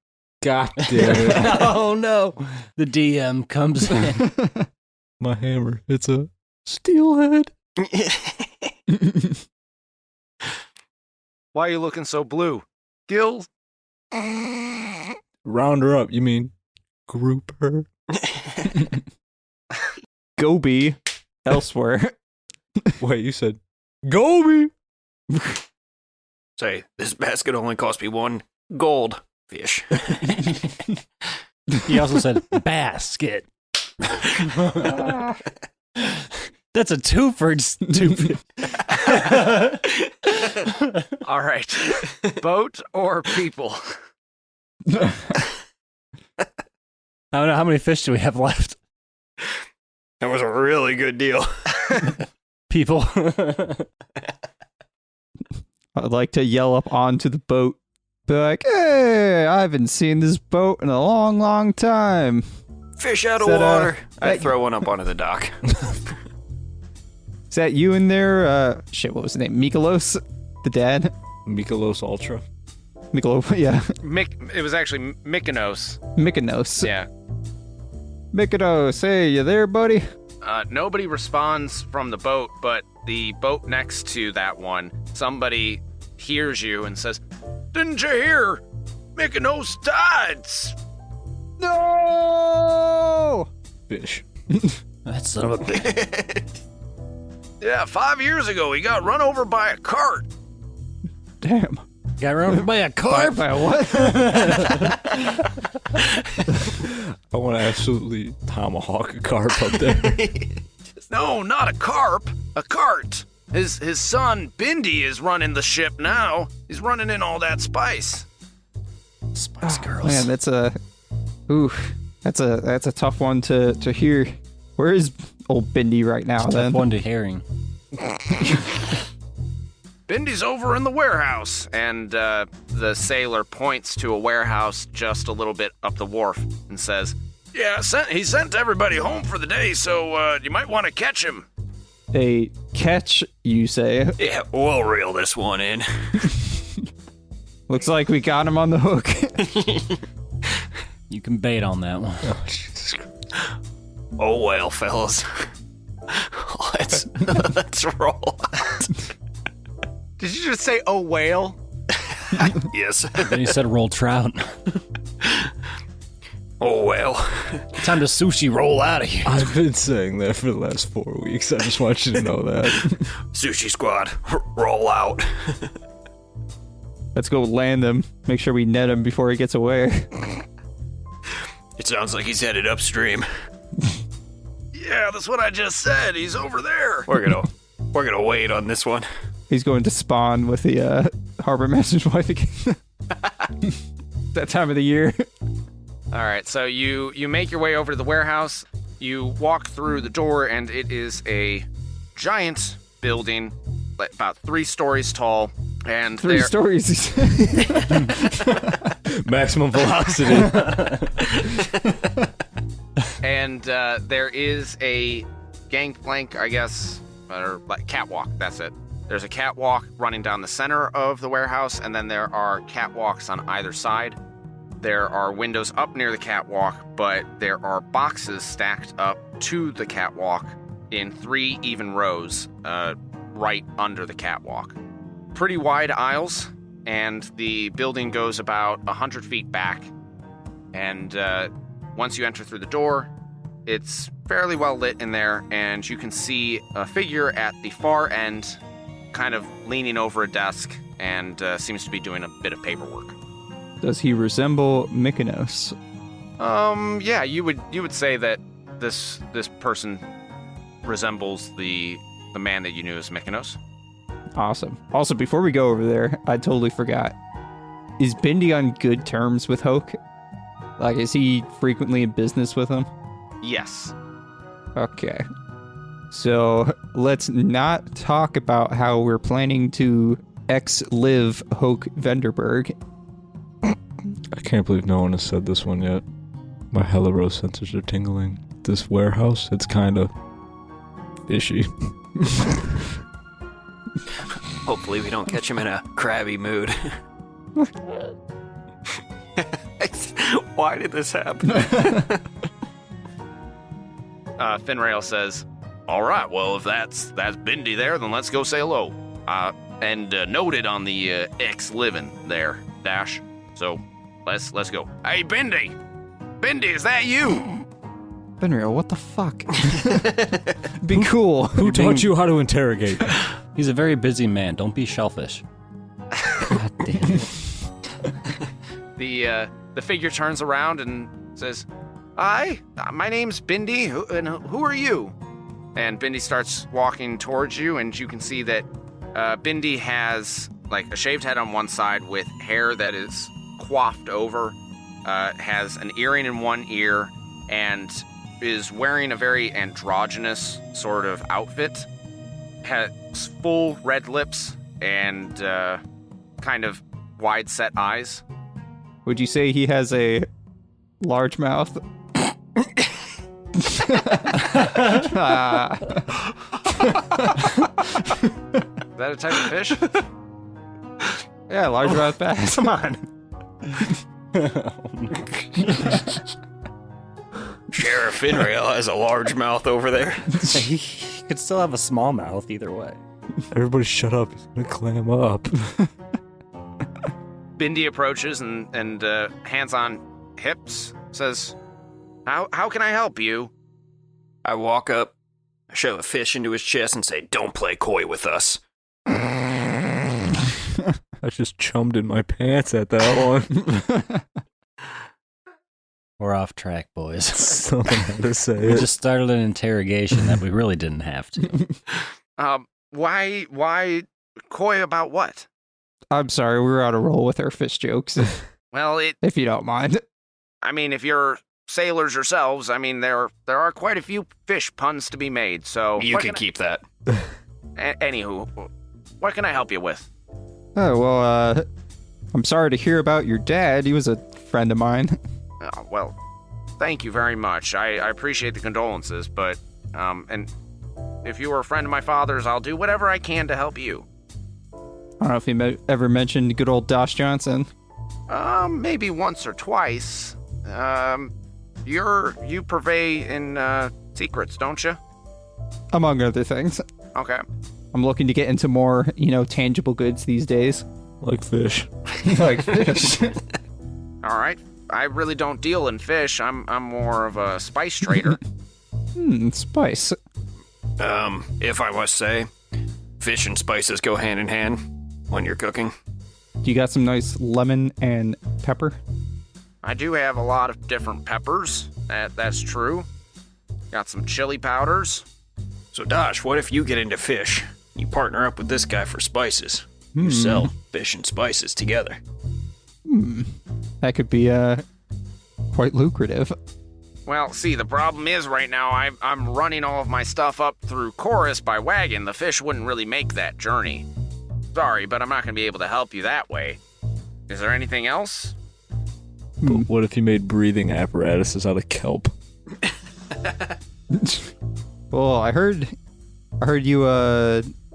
God damn it. Oh no. The DM comes in. My hammer. It's a steelhead. Why are you looking so blue? Gil? Round her up, you mean group her? Gobi elsewhere. Wait, you said Gobi? Say, this basket only cost me 1 gold fish. He also said basket. That's a twofer, stupid. All right. Boat or people? I don't know how many fish do we have left. That was a really good deal. People. I'd like to yell up onto the boat. Be like, hey, I haven't seen this boat in a long, long time. Fish out of Is that, water. I that- throw one up onto the dock. Is that you in there? Shit, what was the name? Mikolos? The dad? Mikolos Ultra. Mikolos, yeah. It was actually Mykonos. Mykonos. Yeah. Mykonos, hey, you there, buddy? Nobody responds from the boat, but the boat next to that one, somebody hears you and says, "Didn't you hear? Mykonos died." No! Fish. That son of a bitch. Yeah, 5 years ago, he got run over by a cart. Damn. Got run over by a carp. By what? I want to absolutely tomahawk a carp up there. No, not a carp, a cart. His son, Bindi, is running the ship now. He's running in all that spice. Spice Girls. Man, that's a tough one to hear. Where is old Bindi right now, It's a then? tough one to hearing. Bindi's over in the warehouse. And the sailor points to a warehouse just a little bit up the wharf and says, "Yeah, he sent everybody home for the day, so you might want to catch him." A catch, you say? Yeah, we'll reel this one in. Looks like we got him on the hook. You can bait on that one. Oh, Jesus Christ. Oh well, fellas. Let's roll. Did you just say, "Oh, whale"? Yes. Then he said roll trout. Oh well. Time to sushi roll out of here. I've been saying that for the last 4 weeks. I just want you to know that. Sushi squad, roll out. Let's go land him. Make sure we net him before he gets away. It sounds like he's headed upstream. Yeah, that's what I just said. He's over there. We're gonna wait on this one. He's going to spawn with the harbor master's wife again. That time of the year. All right, so you make your way over to the warehouse. You walk through the door, and it is a giant building, like about 3 stories tall. And 3 there, stories. Maximum velocity. and there is a gangplank, I guess, or like catwalk. That's it. There's a catwalk running down the center of the warehouse, and then there are catwalks on either side. There are windows up near the catwalk, but there are boxes stacked up to the catwalk in 3 even rows, right under the catwalk. Pretty wide aisles, and the building goes about 100 feet back. And once you enter through the door, it's fairly well lit in there, and you can see a figure at the far end, kind of leaning over a desk, and seems to be doing a bit of paperwork. Does he resemble Mykonos? Yeah, you would say that this person resembles the man that you knew as Mykonos. Awesome. Also, before we go over there, I totally forgot. Is Bindi on good terms with Hoke? Like, is he frequently in business with him? Yes. Okay. So, let's not talk about how we're planning to ex-live Hoke Vanderberg. I can't believe no one has said this one yet. My Hello sensors are tingling. This warehouse, it's kind of fishy. Hopefully we don't catch him in a crabby mood. Why did this happen? Finrail says, "All right, well, if that's Bindi there, then let's go say hello. and noted on the X living there, Dash. So let's go. Hey, Bendy! Bendy, is that you? Benrio, what the fuck? Be cool. Who taught you how to interrogate? He's a very busy man. Don't be shellfish. God damn it. The figure turns around and says, "Hi, my name's Bindi, who are you?" And Bindi starts walking towards you, and you can see that Bindi has like a shaved head on one side with hair that is coiffed over, has an earring in one ear, and is wearing a very androgynous sort of outfit. Has full red lips and kind of wide-set eyes. Would you say he has a large mouth? Is that a type of fish? Yeah, large mouth bass. Come on. Sheriff Finrail has a large mouth over there. He could still have a small mouth either way. Everybody shut up. He's gonna clam up. Bindi approaches and hands on hips, says, How can I help you? I walk up, shove a fish into his chest, and say, "Don't play coy with us." I just chummed in my pants at that one. We're off track, boys. Someone had to say We it. just started an interrogation that we really didn't have to. Why coy about what? I'm sorry, we were out of roll with our fish jokes, Well, if you don't mind. I mean, if you're sailors yourselves, I mean, there are quite a few fish puns to be made, so... You can keep that. Anywho, what can I help you with? Oh, well, I'm sorry to hear about your dad. He was a friend of mine. Oh, well, thank you very much. I appreciate the condolences, but, and if you were a friend of my father's, I'll do whatever I can to help you. I don't know if he ever mentioned good old Dosh Johnson. Maybe once or twice. You purvey in, secrets, don't you? Among other things. Okay. I'm looking to get into more, tangible goods these days. Like fish. Like fish. All right. I really don't deal in fish. I'm more of a spice trader. Spice. If I must say, fish and spices go hand in hand when you're cooking. You got some nice lemon and pepper? I do have a lot of different peppers. That's true. Got some chili powders. So, Dosh, what if you get into fish? You partner up with this guy for spices. You sell fish and spices together. That could be quite lucrative. Well, see, the problem is right now I'm running all of my stuff up through Chorus by wagon. The fish wouldn't really make that journey. Sorry, but I'm not going to be able to help you that way. Is there anything else? But what if you made breathing apparatuses out of kelp? Well, I heard you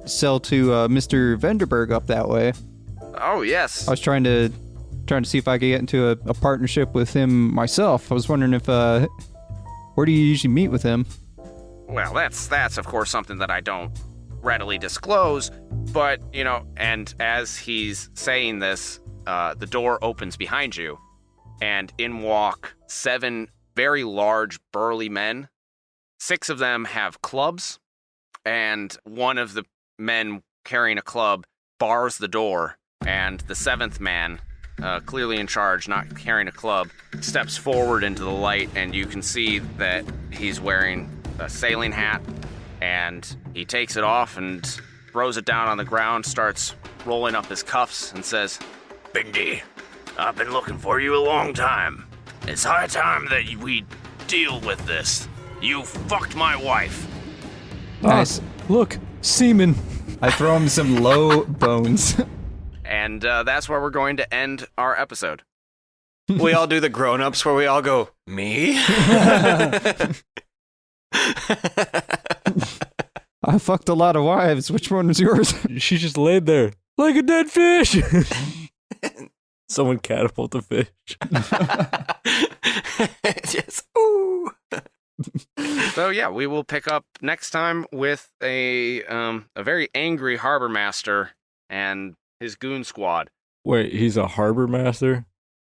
sell to Mr. Vanderberg up that way. Oh, yes. I was trying to see if I could get into a partnership with him myself. I was wondering if where do you usually meet with him? Well, that's of course something that I don't readily disclose, but, and as he's saying this, the door opens behind you, and in walk 7 very large, burly men. 6 of them have clubs, and one of the men carrying a club bars the door, and the 7th man, clearly in charge, not carrying a club, steps forward into the light, and you can see that he's wearing a sailing hat, and he takes it off and throws it down on the ground, starts rolling up his cuffs, and says, "Bindi, I've been looking for you a long time. It's high time that we deal with this. You fucked my wife." Nice. Look, semen. I throw him some low bones. And that's where we're going to end our episode. We all do the grown-ups where we all go, me? I fucked a lot of wives. Which one was yours? She just laid there like a dead fish. Someone catapult the fish. Yes. Ooh. So yeah, we will pick up next time with a very angry harbor master and his goon squad. Wait, he's a harbor master?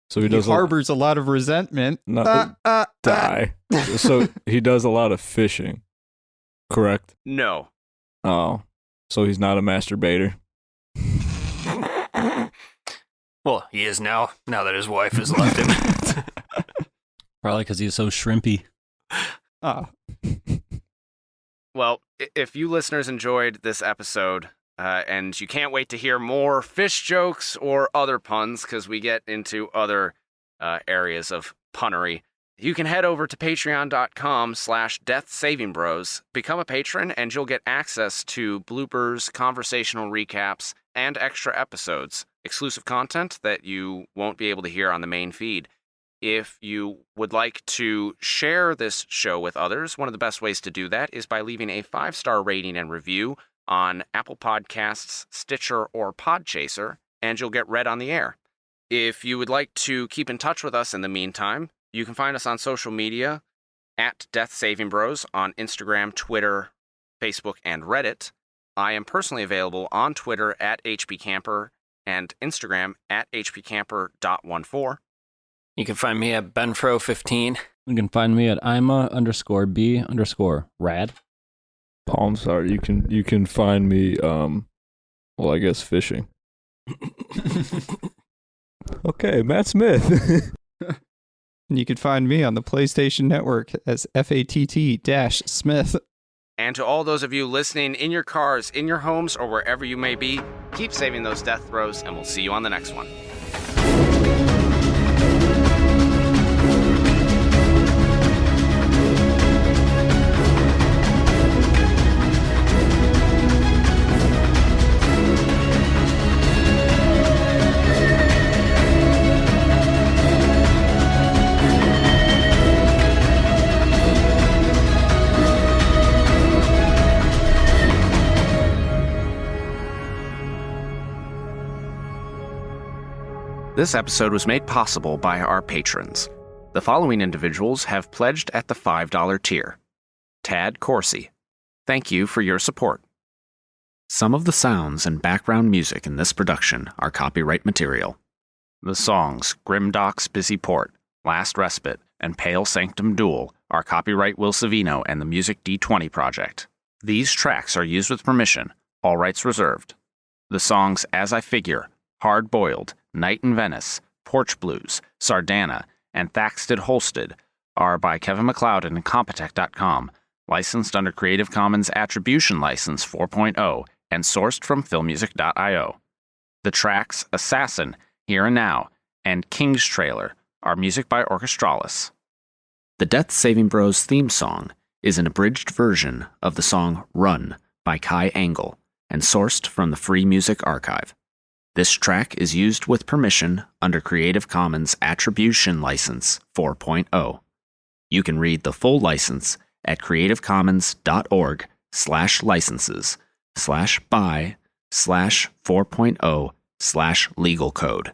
So he He does harbors a lot of resentment. No, die. So he does a lot of fishing, correct? No. Oh, so he's not a masturbator. Well, he is now that his wife has left him. Probably because he's so shrimpy. Ah. Well, if you listeners enjoyed this episode, and you can't wait to hear more fish jokes or other puns, because we get into other areas of punnery, you can head over to patreon.com/deathsavingbros, become a patron, and you'll get access to bloopers, conversational recaps, and extra episodes, exclusive content that you won't be able to hear on the main feed. If you would like to share this show with others, one of the best ways to do that is by leaving a 5-star rating and review on Apple Podcasts, Stitcher, or Podchaser, and you'll get read on the air. If you would like to keep in touch with us in the meantime, you can find us on social media at Death Saving Bros on Instagram, Twitter, Facebook, and Reddit. I am personally available on Twitter at HBCamper and Instagram at hpcamper.14. You can find me at benfro15. You can find me at ima_b_rad. Oh, I'm sorry. You can find me. Well, I guess fishing. Okay, Matt Smith. And you can find me on the PlayStation Network as FATT-Smith. And to all those of you listening in your cars, in your homes, or wherever you may be, keep saving those death throws, and we'll see you on the next one. This episode was made possible by our patrons. The following individuals have pledged at the $5 tier. Tad Corsi. Thank you for your support. Some of the sounds and background music in this production are copyright material. The songs Grimdock's Busy Port, Last Respite, and Pale Sanctum Duel are copyright Will Savino and the Music D20 Project. These tracks are used with permission, all rights reserved. The songs As I Figure, Hard Boiled, Night in Venice, Porch Blues, Sardana, and Thaxted Holsted are by Kevin MacLeod and Incompetech.com, licensed under Creative Commons Attribution License 4.0, and sourced from filmmusic.io. The tracks Assassin, Here and Now, and King's Trailer are music by Orchestralis. The Death Saving Bros theme song is an abridged version of the song Run by Kai Angle, and sourced from the Free Music Archive. This track is used with permission under Creative Commons Attribution License 4.0. You can read the full license at creativecommons.org/licenses/by/4.0/legal code.